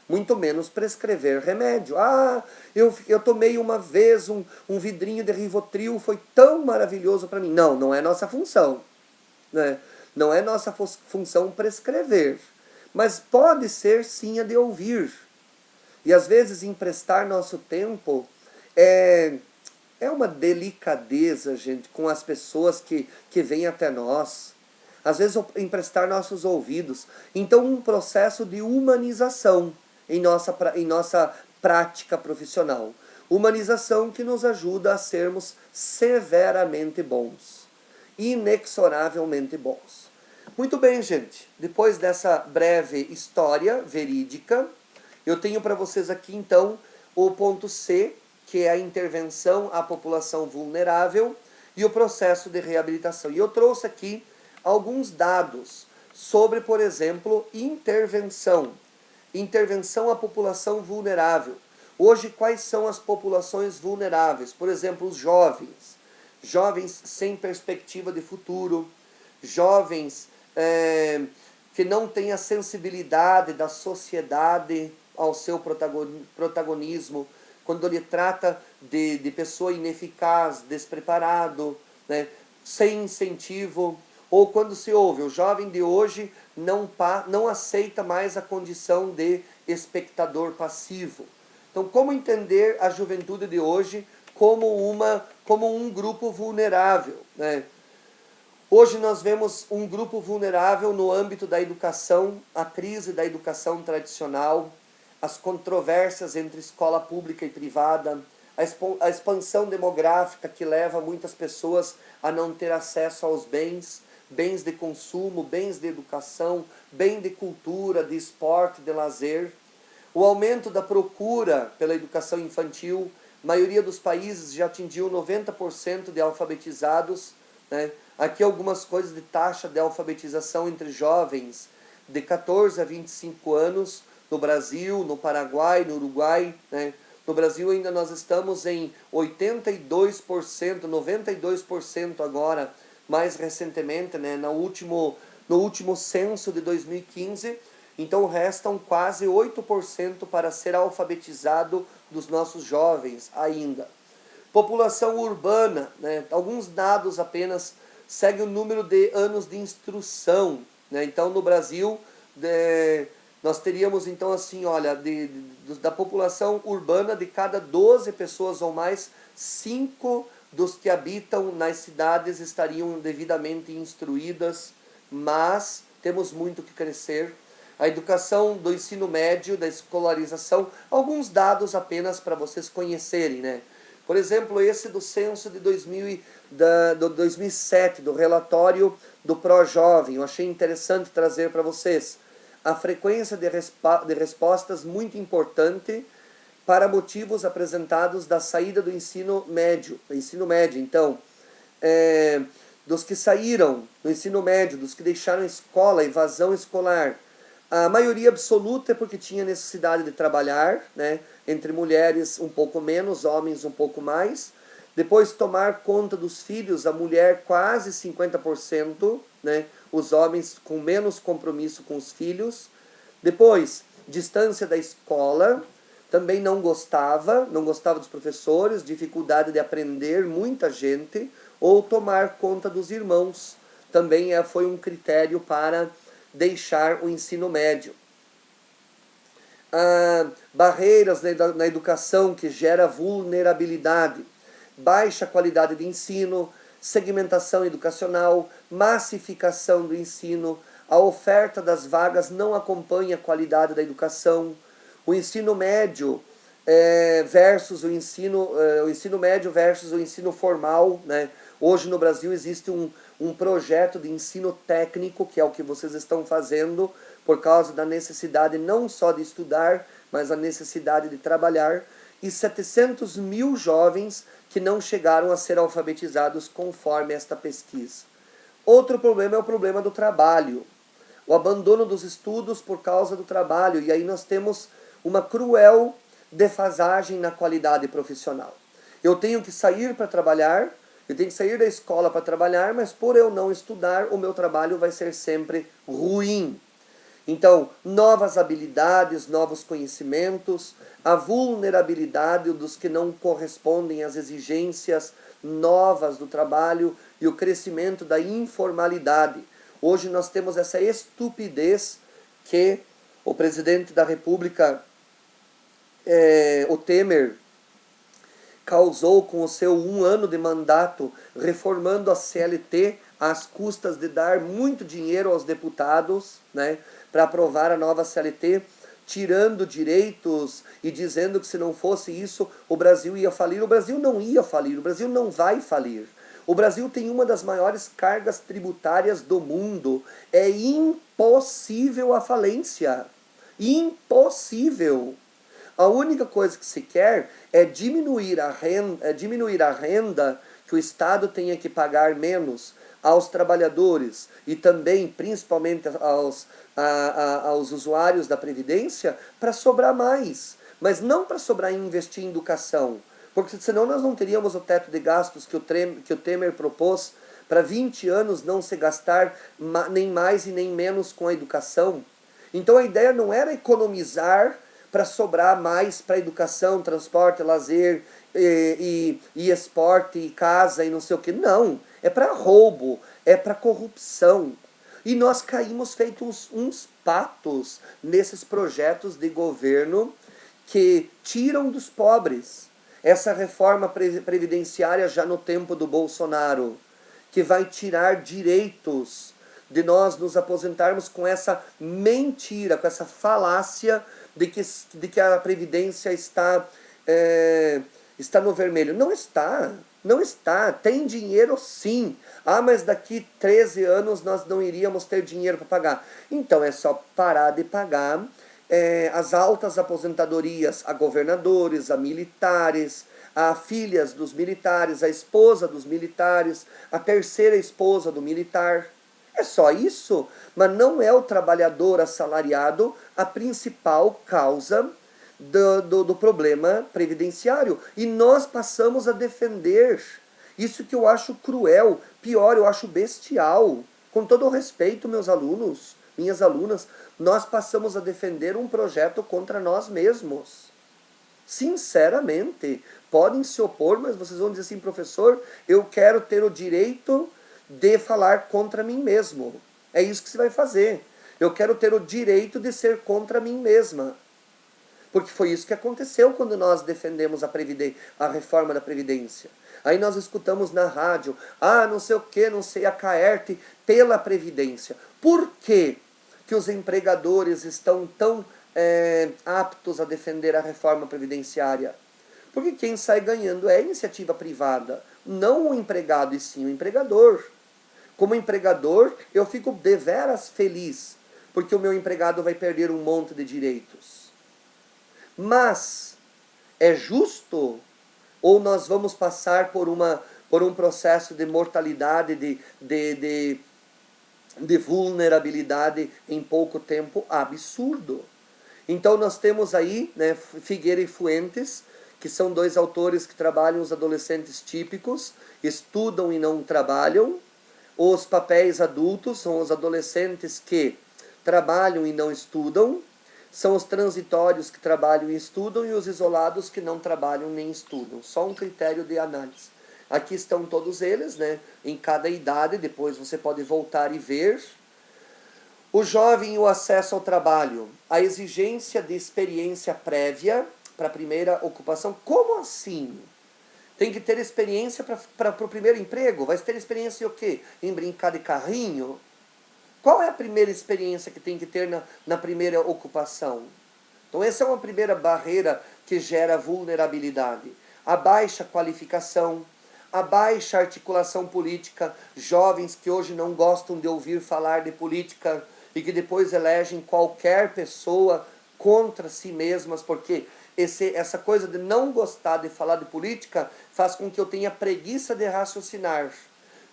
Speaker 1: muito menos prescrever remédio. Ah, eu tomei uma vez um vidrinho de Rivotril, foi tão maravilhoso para mim. Não, não é nossa função, né? Não é nossa função prescrever, mas pode ser sim a de ouvir. E às vezes emprestar nosso tempo é uma delicadeza, gente, com as pessoas que vêm até nós. Às vezes emprestar nossos ouvidos. Então um processo de humanização em nossa prática profissional. Humanização que nos ajuda a sermos severamente bons. Inexoravelmente bons. Muito bem, gente. Depois dessa breve história verídica, eu tenho para vocês aqui, então, o ponto C, que é a intervenção à população vulnerável e o processo de reabilitação. E eu trouxe aqui alguns dados sobre, por exemplo, intervenção. Intervenção à população vulnerável. Hoje, quais são as populações vulneráveis? Por exemplo, os jovens. Jovens sem perspectiva de futuro. Jovens que não têm a sensibilidade da sociedade ao seu protagonismo, quando ele trata de pessoa ineficaz, despreparado, né, sem incentivo, ou quando se ouve, o jovem de hoje não aceita mais a condição de espectador passivo. Então, como entender a juventude de hoje como um grupo vulnerável, né? Hoje nós vemos um grupo vulnerável no âmbito da educação, a crise da educação tradicional, as controvérsias entre escola pública e privada, a expansão demográfica que leva muitas pessoas a não ter acesso aos bens de consumo, bens de educação, bem de cultura, de esporte, de lazer. O aumento da procura pela educação infantil, a maioria dos países já atingiu 90% de alfabetizados, né? Aqui algumas coisas de taxa de alfabetização entre jovens de 14 a 25 anos, no Brasil, no Paraguai, no Uruguai, né? No Brasil ainda nós estamos em 82%, 92% agora, mais recentemente, né? No último censo de 2015, então restam quase 8% para ser alfabetizado dos nossos jovens ainda. População urbana, né? Alguns dados apenas segue o número de anos de instrução, né? Então no Brasil nós teríamos então assim, olha, da população urbana, de cada 12 pessoas ou mais, 5 dos que habitam nas cidades estariam devidamente instruídas, mas temos muito que crescer. A educação do ensino médio, da escolarização, alguns dados apenas para vocês conhecerem, né? Por exemplo, esse do censo de 2007, do relatório do ProJovem, eu achei interessante trazer para vocês. A frequência de respostas muito importante para motivos apresentados da saída do ensino médio. Então, dos que saíram do ensino médio, dos que deixaram a escola, evasão escolar, a maioria absoluta é porque tinha necessidade de trabalhar, né? Entre mulheres um pouco menos, homens um pouco mais. Depois, tomar conta dos filhos, a mulher quase 50%, né? Os homens com menos compromisso com os filhos. Depois, distância da escola, também não gostava dos professores, dificuldade de aprender, muita gente, ou tomar conta dos irmãos, também foi um critério para deixar o ensino médio. Barreiras na educação que gera vulnerabilidade, baixa qualidade de ensino, segmentação educacional, massificação do ensino, a oferta das vagas não acompanha a qualidade da educação, o ensino médio versus o ensino médio versus o ensino formal, né? Hoje no Brasil existe um projeto de ensino técnico, que é o que vocês estão fazendo, por causa da necessidade não só de estudar, mas a necessidade de trabalhar, e 700 mil jovens que não chegaram a ser alfabetizados conforme esta pesquisa. Outro problema é o problema do trabalho, o abandono dos estudos por causa do trabalho, e aí nós temos uma cruel defasagem na qualidade profissional. Eu tenho que sair para trabalhar, eu tenho que sair da escola para trabalhar, mas por eu não estudar, o meu trabalho vai ser sempre ruim. Então, novas habilidades, novos conhecimentos, a vulnerabilidade dos que não correspondem às exigências novas do trabalho e o crescimento da informalidade. Hoje nós temos essa estupidez que o presidente da República, o Temer, causou com o seu 1 ano de mandato, reformando a CLT às custas de dar muito dinheiro aos deputados, né, para aprovar a nova CLT, tirando direitos e dizendo que se não fosse isso, o Brasil ia falir. O Brasil não ia falir, o Brasil não vai falir. O Brasil tem uma das maiores cargas tributárias do mundo. É impossível a falência. Impossível. A única coisa que se quer é diminuir a renda que o Estado tenha que pagar menos aos trabalhadores e também, principalmente, aos usuários da Previdência, para sobrar mais. Mas não para sobrar em investir em educação, porque senão nós não teríamos o teto de gastos que o Temer propôs para 20 anos não se gastar nem mais e nem menos com a educação. Então a ideia não era economizar para sobrar mais para educação, transporte, lazer e esporte e casa e não sei o que. Não, é para roubo, é para corrupção. E nós caímos feitos uns patos nesses projetos de governo que tiram dos pobres. Essa reforma previdenciária já no tempo do Bolsonaro, que vai tirar direitos de nós nos aposentarmos com essa mentira, com essa falácia de que a Previdência está no vermelho. Não está, não está. Tem dinheiro sim. Ah, mas daqui 13 anos nós não iríamos ter dinheiro para pagar. Então é só parar de pagar as altas aposentadorias a governadores, a militares, a filhas dos militares, a esposa dos militares, a terceira esposa do militar. É só isso, mas não é o trabalhador assalariado a principal causa do problema previdenciário. E nós passamos a defender. Isso que eu acho cruel, pior, eu acho bestial. Com todo o respeito, meus alunos, minhas alunas, nós passamos a defender um projeto contra nós mesmos. Sinceramente, podem se opor, mas vocês vão dizer assim, professor, eu quero ter o direito de falar contra mim mesmo. É isso que você vai fazer. Eu quero ter o direito de ser contra mim mesma. Porque foi isso que aconteceu quando nós defendemos a reforma da Previdência. Aí nós escutamos na rádio, não sei o que, não sei a Caerte, pela Previdência. Por que os empregadores estão tão aptos a defender a reforma previdenciária? Porque quem sai ganhando é a iniciativa privada, não o empregado e sim o empregador. Como empregador, eu fico deveras feliz, porque o meu empregado vai perder um monte de direitos. Mas, é justo? Ou nós vamos passar por um processo de mortalidade, de vulnerabilidade em pouco tempo absurdo? Então nós temos aí, né, Figueira e Fuentes, que são 2 autores que trabalham os adolescentes típicos, estudam e não trabalham. Os papéis adultos são os adolescentes que trabalham e não estudam, são os transitórios que trabalham e estudam, e os isolados que não trabalham nem estudam. Só um critério de análise. Aqui estão todos eles, né, em cada idade, depois você pode voltar e ver. O jovem e o acesso ao trabalho. A exigência de experiência prévia para a primeira ocupação. Como assim? Tem que ter experiência para o primeiro emprego? Vai ter experiência em o quê? Em brincar de carrinho? Qual é a primeira experiência que tem que ter na primeira ocupação? Então essa é uma primeira barreira que gera vulnerabilidade. A baixa qualificação, a baixa articulação política, jovens que hoje não gostam de ouvir falar de política e que depois elegem qualquer pessoa contra si mesmas, porque essa coisa de não gostar de falar de política faz com que eu tenha preguiça de raciocinar.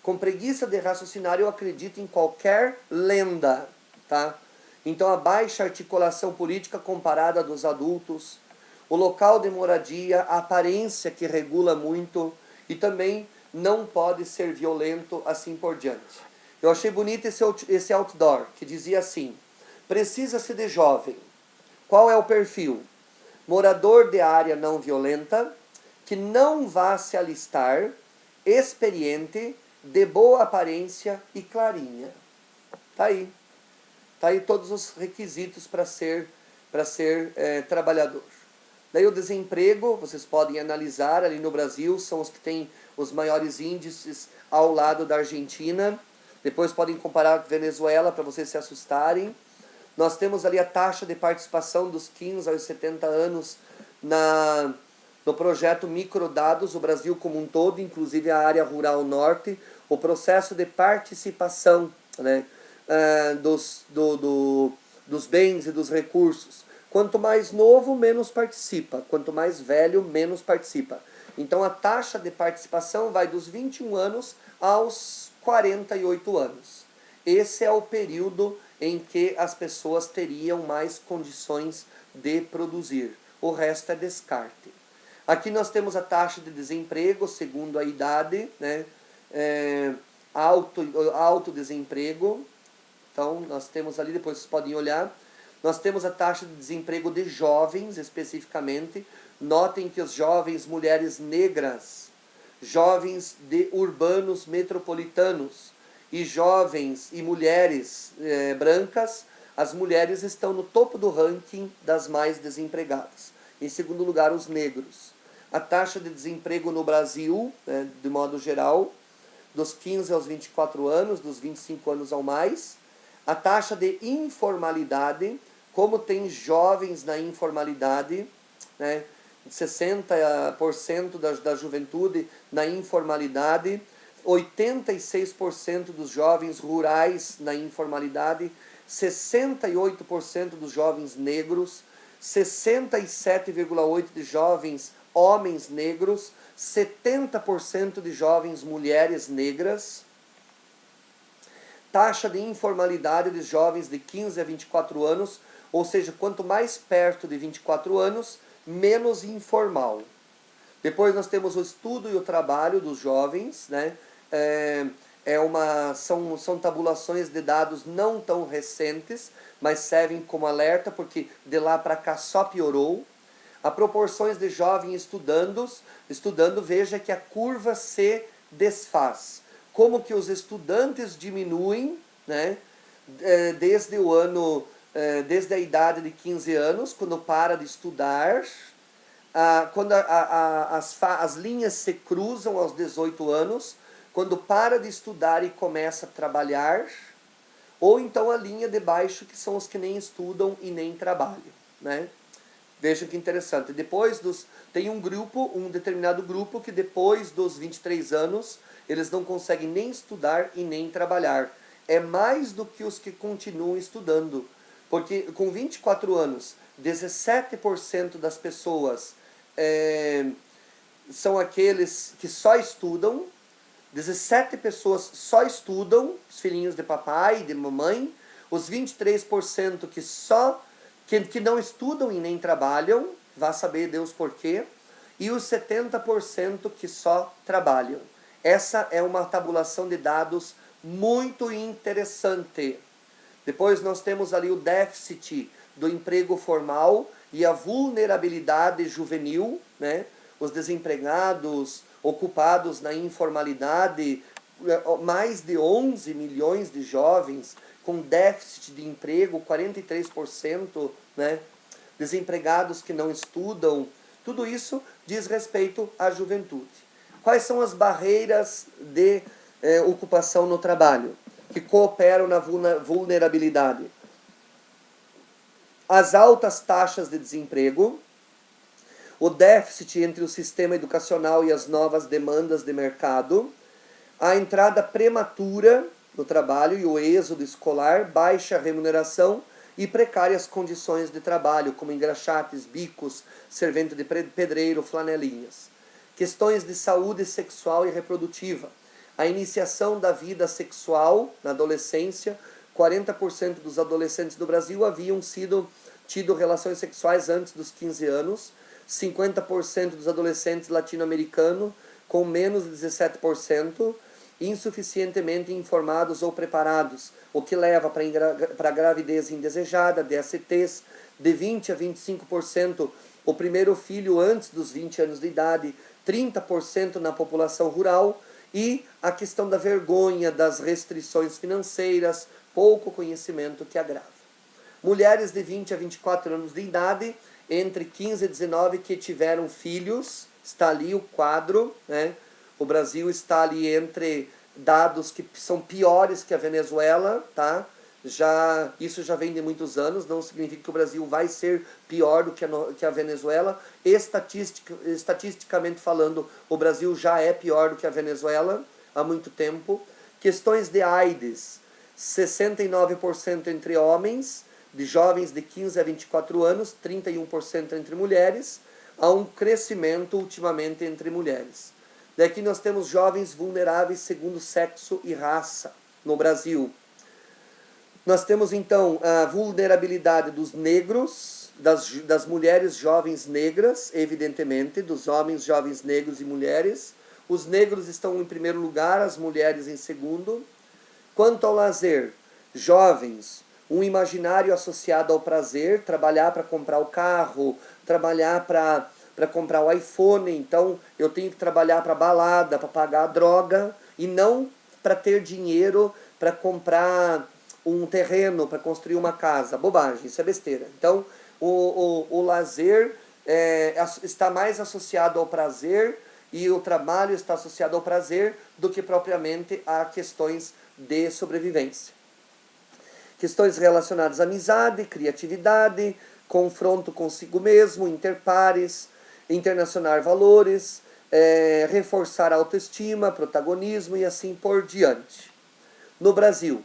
Speaker 1: Com preguiça de raciocinar eu acredito em qualquer lenda, tá? Então a baixa articulação política comparada dos adultos, o local de moradia, a aparência que regula muito e também não pode ser violento, assim por diante. Eu achei bonito esse outdoor, que dizia assim: Precisa-se de jovem. Qual é o perfil? Morador de área não violenta, que não vá se alistar, experiente, de boa aparência e clarinha. Tá aí. Tá aí todos os requisitos para ser trabalhador. Daí o desemprego, vocês podem analisar, ali no Brasil, são os que têm os maiores índices ao lado da Argentina. Depois podem comparar com Venezuela para vocês se assustarem. Nós temos ali a taxa de participação dos 15 aos 70 anos no projeto Microdados, o Brasil como um todo, inclusive a área rural norte, o processo de participação, né, dos bens e dos recursos. Quanto mais novo, menos participa. Quanto mais velho, menos participa. Então a taxa de participação vai dos 21 anos aos 48 anos. Esse é o período em que as pessoas teriam mais condições de produzir. O resto é descarte. Aqui nós temos a taxa de desemprego segundo a idade, né? Alto desemprego. Então nós temos ali, depois vocês podem olhar, nós temos a taxa de desemprego de jovens especificamente. Notem que os jovens mulheres negras, jovens de urbanos metropolitanos e jovens e mulheres brancas, as mulheres estão no topo do ranking das mais desempregadas. Em segundo lugar, os negros. A taxa de desemprego no Brasil, né, de modo geral, dos 15 aos 24 anos, dos 25 anos ao mais. A taxa de informalidade, como tem jovens na informalidade, né, 60% da juventude na informalidade, 86% dos jovens rurais na informalidade, 68% dos jovens negros, 67,8% de jovens homens negros, 70% de jovens mulheres negras. Taxa de informalidade de jovens de 15 a 24 anos, ou seja, quanto mais perto de 24 anos, menos informal. Depois nós temos o estudo e o trabalho dos jovens, né? São tabulações de dados não tão recentes, mas servem como alerta, porque de lá para cá só piorou. A proporções de jovens estudando, veja que a curva se desfaz. Como que os estudantes diminuem, né? Desde a idade de 15 anos, quando para de estudar, quando as linhas se cruzam aos 18 anos, quando para de estudar e começa a trabalhar, ou então a linha de baixo, que são os que nem estudam e nem trabalham, né? Vejam que interessante. Tem um determinado grupo que depois dos 23 anos, eles não conseguem nem estudar e nem trabalhar. É mais do que os que continuam estudando. Porque com 24 anos, 17% das pessoas são aqueles que só estudam, 17 pessoas só estudam, os filhinhos de papai e de mamãe, os 23% que não estudam e nem trabalham, vá saber Deus por quê, e os 70% que só trabalham. Essa é uma tabulação de dados muito interessante. Depois nós temos ali o déficit do emprego formal e a vulnerabilidade juvenil, né? Os desempregados, ocupados na informalidade, mais de 11 milhões de jovens com déficit de emprego, 43%, né? Desempregados que não estudam. Tudo isso diz respeito à juventude. Quais são as barreiras de ocupação no trabalho que cooperam na vulnerabilidade? As altas taxas de desemprego, o déficit entre o sistema educacional e as novas demandas de mercado, a entrada prematura no trabalho e o êxodo escolar, baixa remuneração e precárias condições de trabalho, como engraxates, bicos, servente de pedreiro, flanelinhas. Questões de saúde sexual e reprodutiva. A iniciação da vida sexual na adolescência, 40% dos adolescentes do Brasil haviam tido relações sexuais antes dos 15 anos, 50% dos adolescentes latino-americanos com menos de 17%, insuficientemente informados ou preparados, o que leva para a gravidez indesejada, DSTs, de 20 a 25% o primeiro filho antes dos 20 anos de idade, 30% na população rural, e a questão da vergonha, das restrições financeiras, pouco conhecimento que agrava. Mulheres de 20 a 24 anos de idade, entre 15 e 19 que tiveram filhos, está ali o quadro, né? O Brasil está ali entre dados que são piores que a Venezuela, tá? Isso já vem de muitos anos, não significa que o Brasil vai ser pior do que a Venezuela. Estatisticamente falando, o Brasil já é pior do que a Venezuela há muito tempo. Questões de AIDS, 69% entre homens, de jovens de 15 a 24 anos, 31% entre mulheres. Há um crescimento ultimamente entre mulheres. Daqui nós temos jovens vulneráveis segundo sexo e raça no Brasil. Nós temos então a vulnerabilidade dos negros, das mulheres jovens negras, evidentemente, dos homens jovens negros e mulheres. Os negros estão em primeiro lugar, as mulheres em segundo. Quanto ao lazer, jovens, um imaginário associado ao prazer, trabalhar para comprar o carro, trabalhar para comprar o iPhone, então eu tenho que trabalhar para balada, para pagar a droga, e não para ter dinheiro para comprar um terreno, para construir uma casa. Bobagem, isso é besteira. Então, o lazer está mais associado ao prazer, e o trabalho está associado ao prazer do que propriamente a questões de sobrevivência. Questões relacionadas à amizade, criatividade, confronto consigo mesmo, interpares, internacionalizar valores, reforçar a autoestima, protagonismo e assim por diante. No Brasil,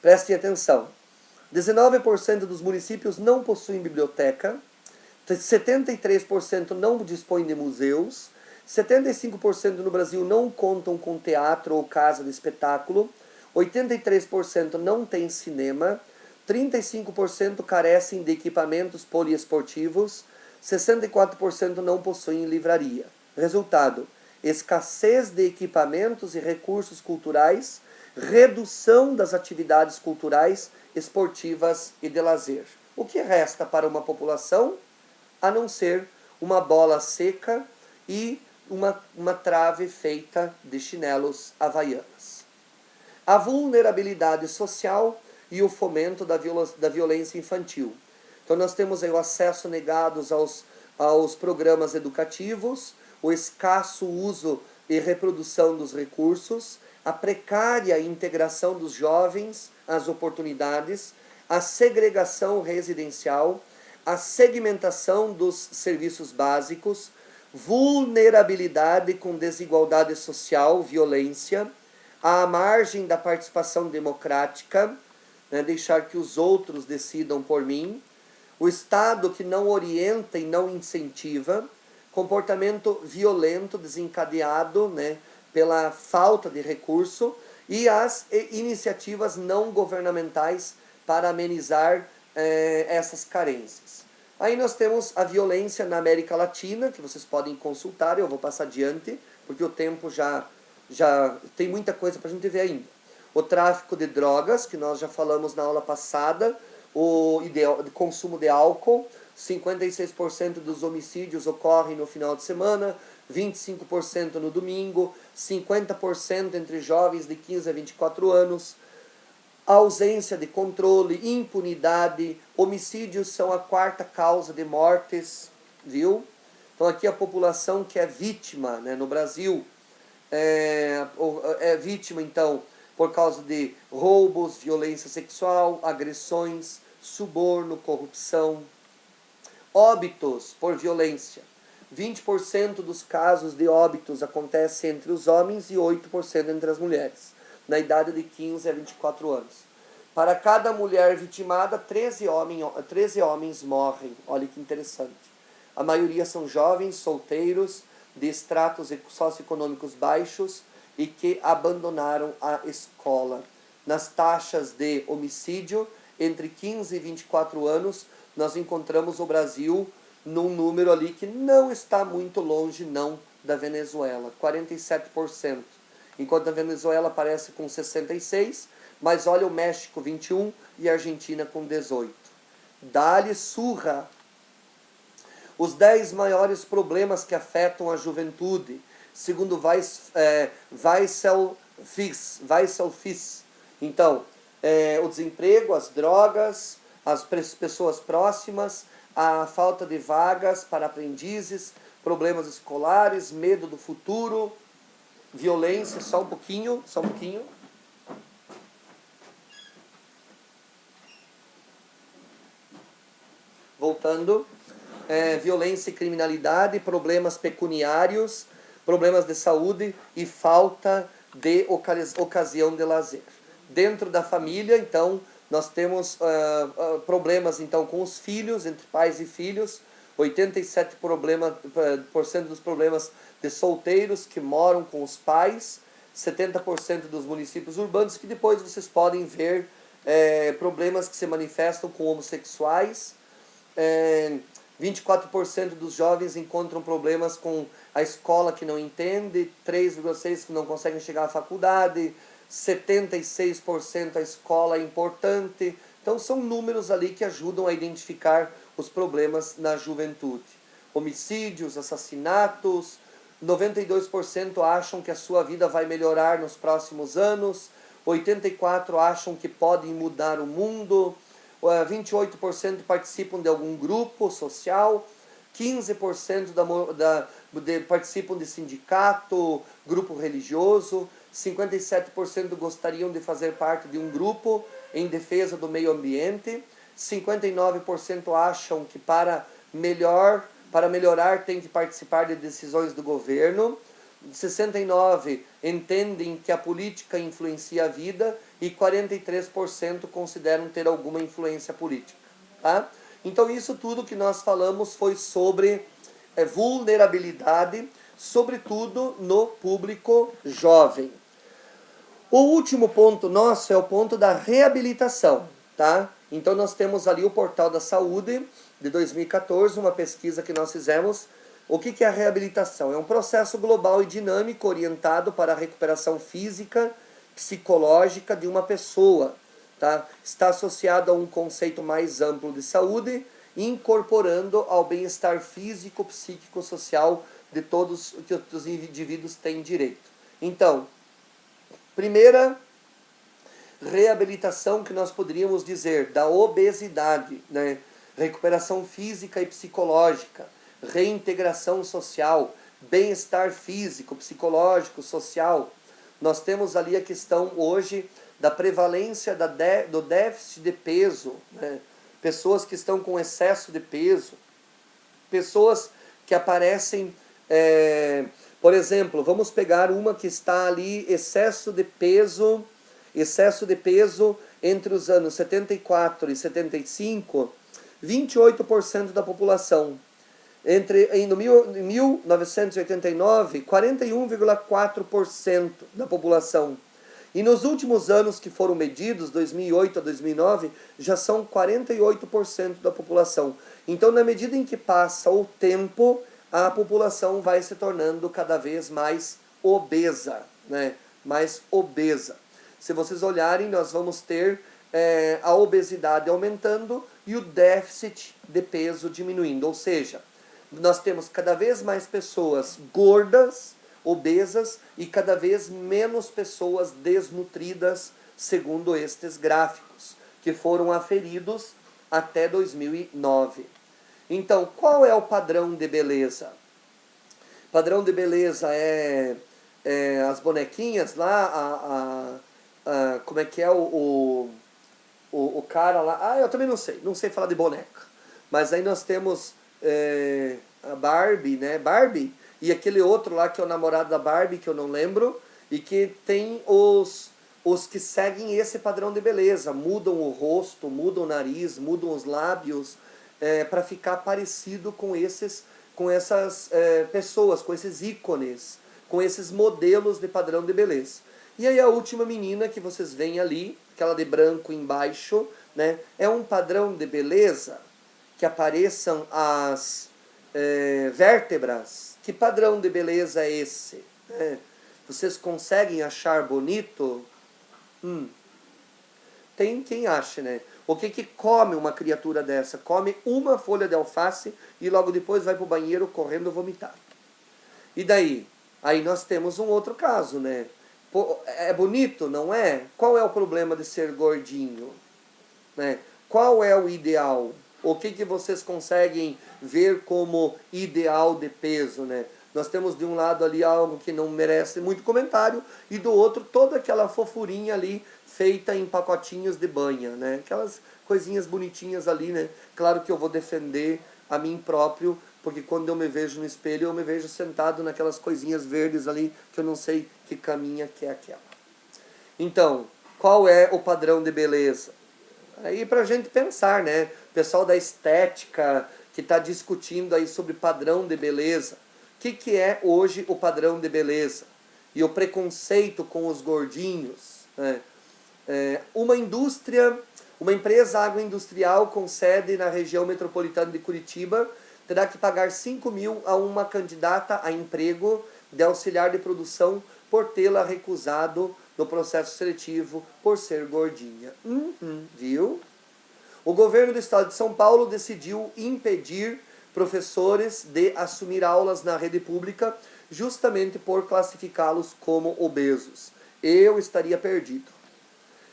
Speaker 1: prestem atenção, 19% dos municípios não possuem biblioteca, 73% não dispõem de museus, 75% no Brasil não contam com teatro ou casa de espetáculo, 83% não tem cinema, 35% carecem de equipamentos poliesportivos, 64% não possuem livraria. Resultado: escassez de equipamentos e recursos culturais, redução das atividades culturais, esportivas e de lazer. O que resta para uma população a não ser uma bola seca e uma trave feita de chinelos havaianas? A vulnerabilidade social e o fomento da violência infantil. Então nós temos aí o acesso negado aos programas educativos, o escasso uso e reprodução dos recursos, a precária integração dos jovens às oportunidades, a segregação residencial, a segmentação dos serviços básicos, vulnerabilidade com desigualdade social, violência, à margem da participação democrática, né, deixar que os outros decidam por mim, o Estado que não orienta e não incentiva, comportamento violento desencadeado, né, pela falta de recurso, e as iniciativas não governamentais para amenizar essas carências. Aí nós temos a violência na América Latina, que vocês podem consultar, eu vou passar adiante, porque o tempo já tem muita coisa para a gente ver ainda. O tráfico de drogas, que nós já falamos na aula passada, o consumo de álcool, 56% dos homicídios ocorrem no final de semana, 25% no domingo, 50% entre jovens de 15 a 24 anos, ausência de controle, impunidade, homicídios são a quarta causa de mortes, viu? Então aqui a população que é vítima, né, no Brasil, é vítima então por causa de roubos, violência sexual, agressões, suborno, corrupção, óbitos por violência. 20% dos casos de óbitos acontecem entre os homens e 8% entre as mulheres, na idade de 15 a 24 anos. Para cada mulher vitimada, 13 homens morrem. Olha que interessante. A maioria são jovens, solteiros, de estratos socioeconômicos baixos e que abandonaram a escola. Nas taxas de homicídio, entre 15 e 24 anos, nós encontramos o Brasil num número ali que não está muito longe não da Venezuela, 47%. enquanto a Venezuela aparece com 66, mas olha o México 21 e a Argentina com 18. Dá-lhe surra. Os 10 maiores problemas que afetam a juventude, segundo Weisselfis. Então, o desemprego, as drogas, as pessoas próximas, a falta de vagas para aprendizes, problemas escolares, medo do futuro, violência, só um pouquinho. Voltando, violência e criminalidade, problemas pecuniários, problemas de saúde e falta de ocasião de lazer. Dentro da família, então, nós temos problemas então, com os filhos, entre pais e filhos, 87% dos problemas de solteiros que moram com os pais, 70% dos municípios urbanos, que depois vocês podem ver problemas que se manifestam com homossexuais, 24% dos jovens encontram problemas com a escola que não entende, 3,6% que não conseguem chegar à faculdade, 76% a escola é importante. Então são números ali que ajudam a identificar os problemas na juventude. Homicídios, assassinatos, 92% acham que a sua vida vai melhorar nos próximos anos, 84% acham que podem mudar o mundo, 28% participam de algum grupo social, 15% participam de sindicato, grupo religioso, 57% gostariam de fazer parte de um grupo em defesa do meio ambiente, 59% acham que para melhorar tem que participar de decisões do governo, 69% entendem que a política influencia a vida e 43% consideram ter alguma influência política. Tá? Então isso tudo que nós falamos foi sobre vulnerabilidade, sobretudo no público jovem. O último ponto nosso é o ponto da reabilitação. Tá? Então nós temos ali o Portal da Saúde de 2014, uma pesquisa que nós fizemos. O que é a reabilitação? É um processo global e dinâmico orientado para a recuperação física, psicológica de uma pessoa. Tá? Está associado a um conceito mais amplo de saúde, incorporando ao bem-estar físico, psíquico, social de todos que os indivíduos têm direito. Então, primeira reabilitação que nós poderíamos dizer da obesidade, né? Recuperação física e psicológica, reintegração social, bem-estar físico, psicológico, social. Nós temos ali a questão hoje da prevalência do déficit de peso, né? Pessoas que estão com excesso de peso, pessoas que aparecem, por exemplo, vamos pegar uma que está ali, excesso de peso entre os anos 74 e 75, 28% da população. Em 1989, 41,4% da população. E nos últimos anos que foram medidos, 2008 a 2009, já são 48% da população. Então, na medida em que passa o tempo, a população vai se tornando cada vez mais obesa, né? Mais obesa. Se vocês olharem, nós vamos ter a obesidade aumentando e o déficit de peso diminuindo. Ou seja, nós temos cada vez mais pessoas gordas, obesas, e cada vez menos pessoas desnutridas, segundo estes gráficos, que foram aferidos até 2009. Então, qual é o padrão de beleza? O padrão de beleza é as bonequinhas lá, como é que é o cara lá? Eu também não sei falar de boneca. Mas aí nós temos a Barbie, né? Barbie e aquele outro lá que é o namorado da Barbie, que eu não lembro, e que tem os que seguem esse padrão de beleza, mudam o rosto, mudam o nariz, mudam os lábios, para ficar parecido com essas pessoas, com esses ícones, com esses modelos de padrão de beleza. E aí a última menina que vocês veem ali, aquela de branco embaixo, né, é um padrão de beleza que apareçam as vértebras. Que padrão de beleza é esse? vocês conseguem achar bonito? Tem quem ache, né? O que come uma criatura dessa? Come uma folha de alface e logo depois vai pro banheiro correndo vomitar. E daí? Aí nós temos um outro caso, né? Pô, é bonito, não é? Qual é o problema de ser gordinho? Né? Qual é o ideal? O que vocês conseguem ver como ideal de peso, né? Nós temos de um lado ali algo que não merece muito comentário e do outro toda aquela fofurinha ali feita em pacotinhos de banha, né? Aquelas coisinhas bonitinhas ali, né? Claro que eu vou defender a mim próprio, porque quando eu me vejo no espelho, eu me vejo sentado naquelas coisinhas verdes ali, que eu não sei que caminha que é aquela. Então, qual é o padrão de beleza? Aí pra gente pensar, né? O pessoal da estética que está discutindo aí sobre padrão de beleza. O que é hoje o padrão de beleza? E o preconceito com os gordinhos, né? Uma empresa agroindustrial com sede na região metropolitana de Curitiba terá que pagar 5 mil a uma candidata a emprego de auxiliar de produção por tê-la recusado no processo seletivo por ser gordinha. Viu? O governo do estado de São Paulo decidiu impedir professores de assumir aulas na rede pública justamente por classificá-los como obesos. Eu estaria perdido.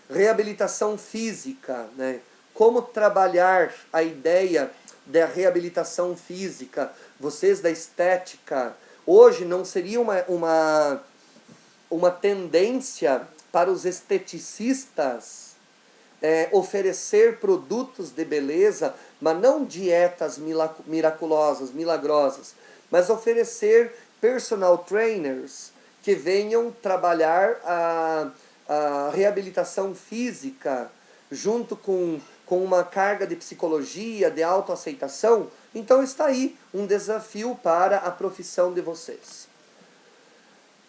Speaker 1: Reabilitação física, né? Como trabalhar a ideia da reabilitação física? Vocês da estética, hoje não seria uma tendência para os esteticistas oferecer produtos de beleza, mas não dietas miraculosas, milagrosas, mas oferecer personal trainers que venham trabalhar a reabilitação física junto com uma carga de psicologia, de autoaceitação. Então está aí um desafio para a profissão de vocês.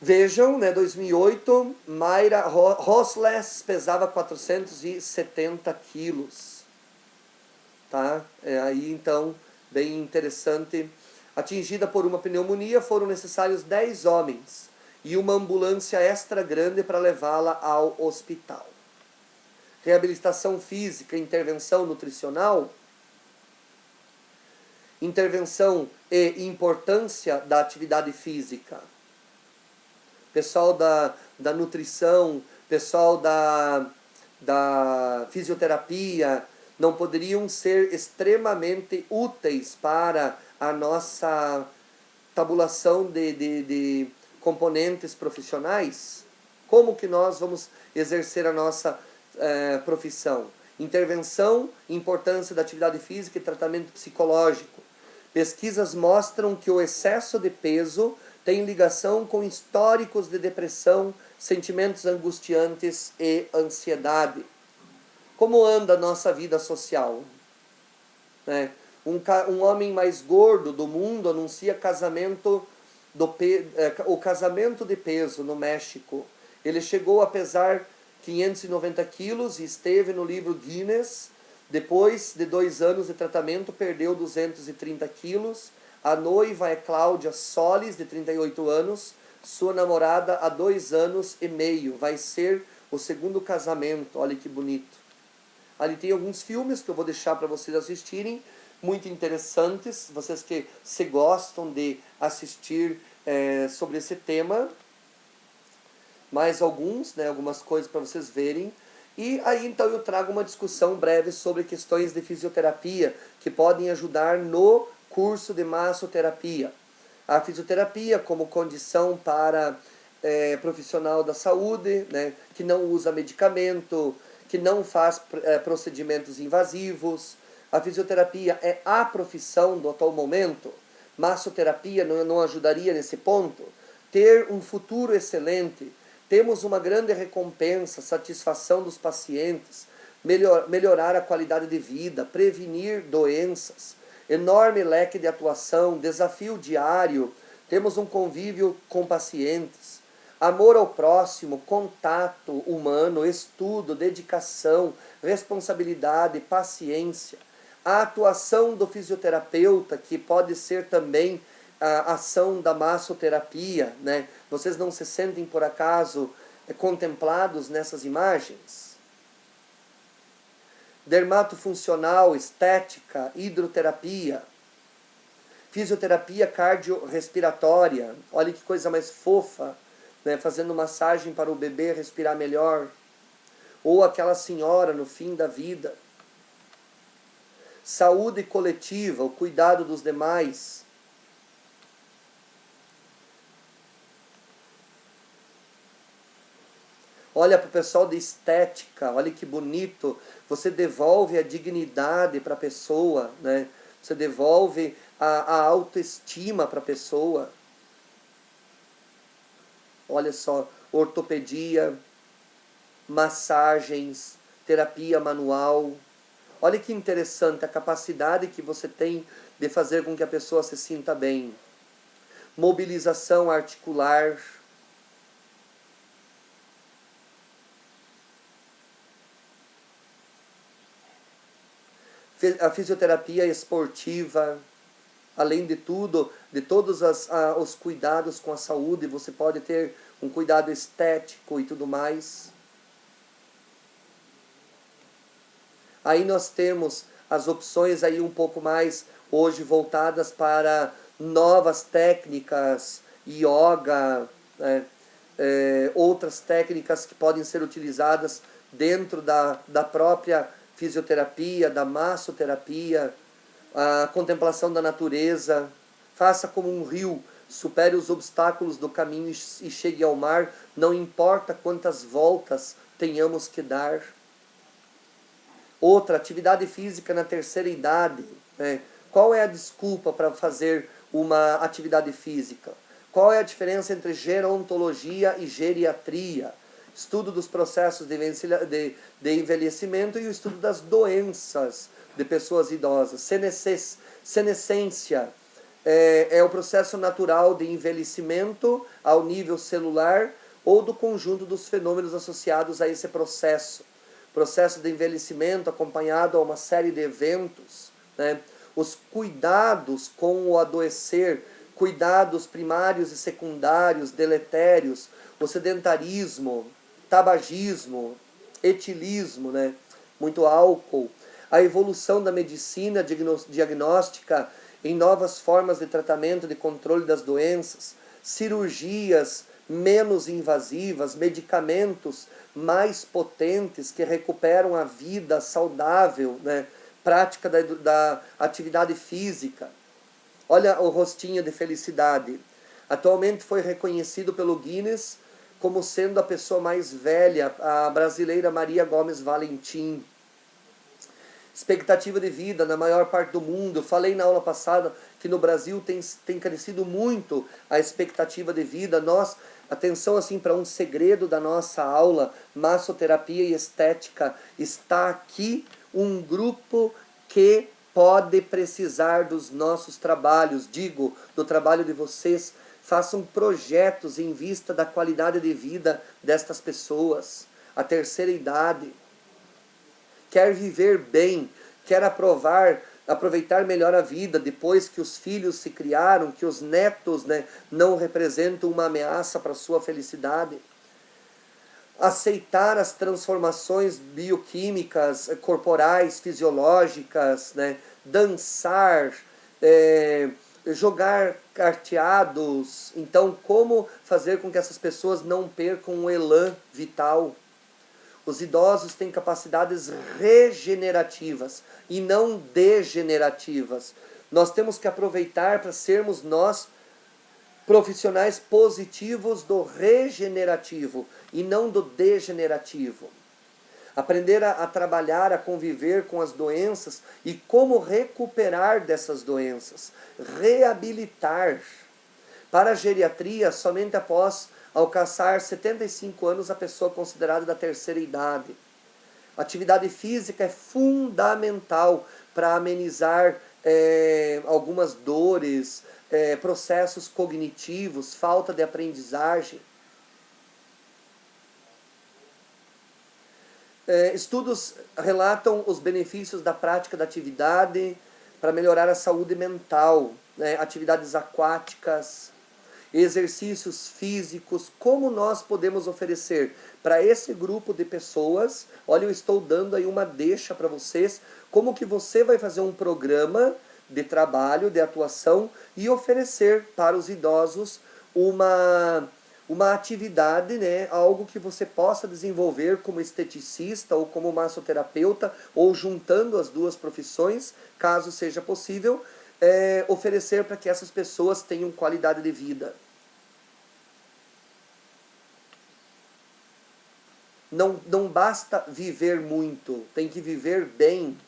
Speaker 1: Vejam, né, 2008, Mayra Rosles pesava 470 quilos. Tá? Aí então, bem interessante. Atingida por uma pneumonia, foram necessários 10 homens e uma ambulância extra grande para levá-la ao hospital. Reabilitação física, intervenção nutricional, intervenção e importância da atividade física. Pessoal da nutrição, pessoal da fisioterapia, não poderiam ser extremamente úteis para a nossa tabulação de componentes profissionais? Como que nós vamos exercer a nossa profissão? Intervenção, importância da atividade física e tratamento psicológico. Pesquisas mostram que o excesso de peso tem ligação com históricos de depressão, sentimentos angustiantes e ansiedade. Como anda a nossa vida social? Né? Um homem mais gordo do mundo anuncia o casamento de peso no México. Ele chegou a pesar 590 quilos e esteve no livro Guinness. Depois de 2 anos de tratamento, perdeu 230 quilos. A noiva é Cláudia Solis, de 38 anos. Sua namorada há 2 anos e meio. Vai ser o segundo casamento. Olha que bonito. Ali tem alguns filmes que eu vou deixar para vocês assistirem. Muito interessantes. Vocês que se gostam de assistir sobre esse tema. Mais alguns, né, algumas coisas para vocês verem. E aí então eu trago uma discussão breve sobre questões de fisioterapia que podem ajudar no curso de massoterapia. A fisioterapia como condição para profissional da saúde, né, que não usa medicamento, que não faz procedimentos invasivos. A fisioterapia é a profissão do atual momento. Massoterapia não ajudaria nesse ponto. Ter um futuro excelente. Temos uma grande recompensa, satisfação dos pacientes, melhorar a qualidade de vida, prevenir doenças, enorme leque de atuação, desafio diário, temos um convívio com pacientes, amor ao próximo, contato humano, estudo, dedicação, responsabilidade, paciência. A atuação do fisioterapeuta, que pode ser também a ação da massoterapia, né? Vocês não se sentem, por acaso, contemplados nessas imagens? Dermatofuncional, estética, hidroterapia, fisioterapia cardiorrespiratória, olha que coisa mais fofa, né? Fazendo massagem para o bebê respirar melhor, ou aquela senhora no fim da vida. Saúde coletiva, o cuidado dos demais. Olha para o pessoal de estética, olha que bonito. Você devolve a dignidade para a pessoa, né? Você devolve a autoestima para a pessoa. Olha só, ortopedia, massagens, terapia manual. Olha que interessante a capacidade que você tem de fazer com que a pessoa se sinta bem. Mobilização articular. A fisioterapia esportiva, além de tudo, de todos os cuidados com a saúde, você pode ter um cuidado estético e tudo mais. Aí nós temos as opções aí um pouco mais hoje voltadas para novas técnicas, yoga, né? Outras técnicas que podem ser utilizadas dentro da própria fisioterapia, da massoterapia, a contemplação da natureza. Faça como um rio, supere os obstáculos do caminho e chegue ao mar, não importa quantas voltas tenhamos que dar. Outra, atividade física na terceira idade, né? Qual é a desculpa para fazer uma atividade física? Qual é a diferença entre gerontologia e geriatria? Estudo dos processos de envelhecimento e o estudo das doenças de pessoas idosas. Senescência é o processo natural de envelhecimento ao nível celular ou do conjunto dos fenômenos associados a esse processo. Processo de envelhecimento acompanhado a uma série de eventos, né? Os cuidados com o adoecer, cuidados primários e secundários, deletérios, o sedentarismo, tabagismo, etilismo, né? Muito álcool, a evolução da medicina diagnóstica em novas formas de tratamento, de controle das doenças, cirurgias menos invasivas, medicamentos mais potentes que recuperam a vida saudável, né? Prática da atividade física. Olha o rostinho de felicidade. Atualmente foi reconhecido pelo Guinness como sendo a pessoa mais velha, a brasileira Maria Gomes Valentim. Expectativa de vida na maior parte do mundo. Eu falei na aula passada que no Brasil tem crescido muito a expectativa de vida. Atenção assim para um segredo da nossa aula, massoterapia e estética. Está aqui um grupo que pode precisar dos nossos trabalhos, digo, do trabalho de vocês. Façam projetos em vista da qualidade de vida destas pessoas. A terceira idade. Quer viver bem, quer aproveitar melhor a vida depois que os filhos se criaram, que os netos, né, não representam uma ameaça para a sua felicidade. Aceitar as transformações bioquímicas, corporais, fisiológicas, né, dançar, jogar carteados. Então, como fazer com que essas pessoas não percam o elan vital? Os idosos têm capacidades regenerativas e não degenerativas. Nós temos que aproveitar para sermos nós profissionais positivos do regenerativo e não do degenerativo. Aprender a trabalhar, a conviver com as doenças e como recuperar dessas doenças. Reabilitar. Para a geriatria, somente após alcançar 75 anos a pessoa considerada da terceira idade. Atividade física é fundamental para amenizar algumas dores, processos cognitivos, falta de aprendizagem. Estudos relatam os benefícios da prática da atividade para melhorar a saúde mental. né, atividades aquáticas, exercícios físicos, como nós podemos oferecer para esse grupo de pessoas. Olha, eu estou dando aí uma deixa para vocês, como que você vai fazer um programa de trabalho, de atuação e oferecer para os idosos uma atividade, né, algo que você possa desenvolver como esteticista ou como massoterapeuta, ou juntando as duas profissões, caso seja possível, oferecer para que essas pessoas tenham qualidade de vida. Não basta viver muito, tem que viver bem.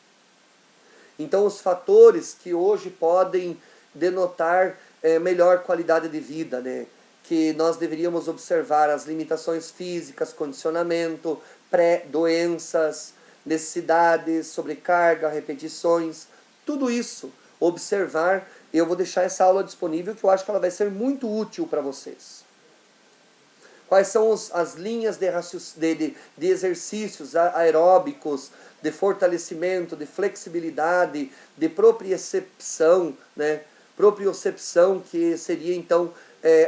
Speaker 1: Então, os fatores que hoje podem denotar melhor qualidade de vida, né? Que nós deveríamos observar as limitações físicas, condicionamento, pré-doenças, necessidades, sobrecarga, repetições, tudo isso observar. Eu vou deixar essa aula disponível, que eu acho que ela vai ser muito útil para vocês. Quais são as linhas de exercícios aeróbicos, de fortalecimento, de flexibilidade, de propriocepção, né? Propriocepção, que seria então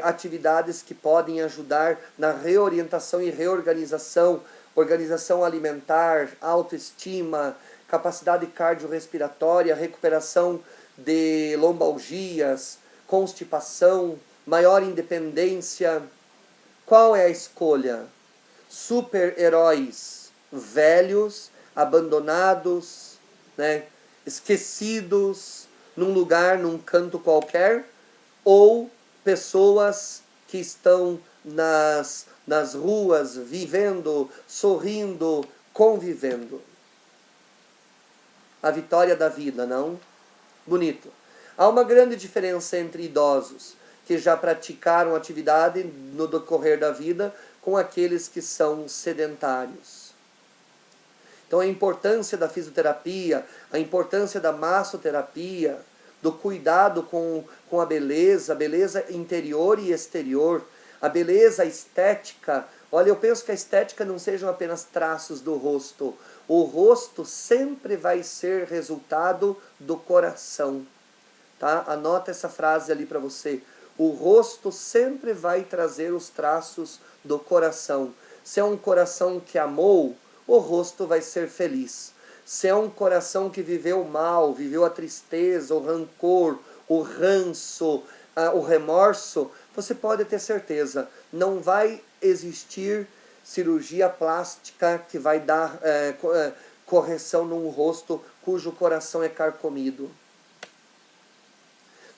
Speaker 1: atividades que podem ajudar na reorientação e reorganização, organização alimentar, autoestima, capacidade cardiorrespiratória, recuperação de lombalgias, constipação, maior independência. Qual é a escolha? Super-heróis velhos, abandonados, né, esquecidos, num lugar, num canto qualquer, ou pessoas que estão nas ruas, vivendo, sorrindo, convivendo. A vitória da vida, não? Bonito. Há uma grande diferença entre idosos que já praticaram atividade no decorrer da vida com aqueles que são sedentários. Então a importância da fisioterapia, a importância da massoterapia, do cuidado com a beleza interior e exterior, a beleza estética. Olha, eu penso que a estética não sejam apenas traços do rosto. O rosto sempre vai ser resultado do coração. Tá? Anota essa frase ali para você. O rosto sempre vai trazer os traços do coração. Se é um coração que amou, o rosto vai ser feliz. Se é um coração que viveu mal, viveu a tristeza, o rancor, o ranço, o remorso, você pode ter certeza, não vai existir cirurgia plástica que vai dar correção num rosto cujo coração é carcomido.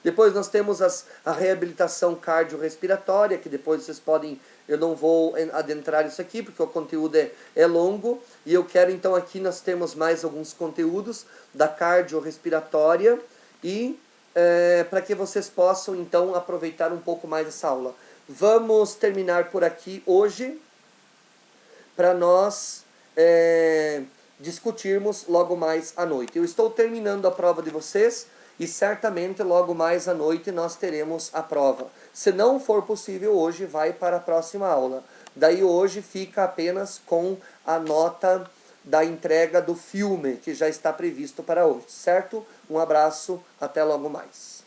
Speaker 1: Depois nós temos a reabilitação cardiorrespiratória, que depois vocês podem, eu não vou adentrar isso aqui, porque o conteúdo é longo, e eu quero então aqui nós temos mais alguns conteúdos da cardiorrespiratória, e para que vocês possam então aproveitar um pouco mais essa aula. Vamos terminar por aqui hoje, para nós discutirmos logo mais à noite. Eu estou terminando a prova de vocês, e certamente logo mais à noite nós teremos a prova. Se não for possível hoje, vai para a próxima aula. Daí hoje fica apenas com a nota da entrega do filme, que já está previsto para hoje, certo? Um abraço, até logo mais.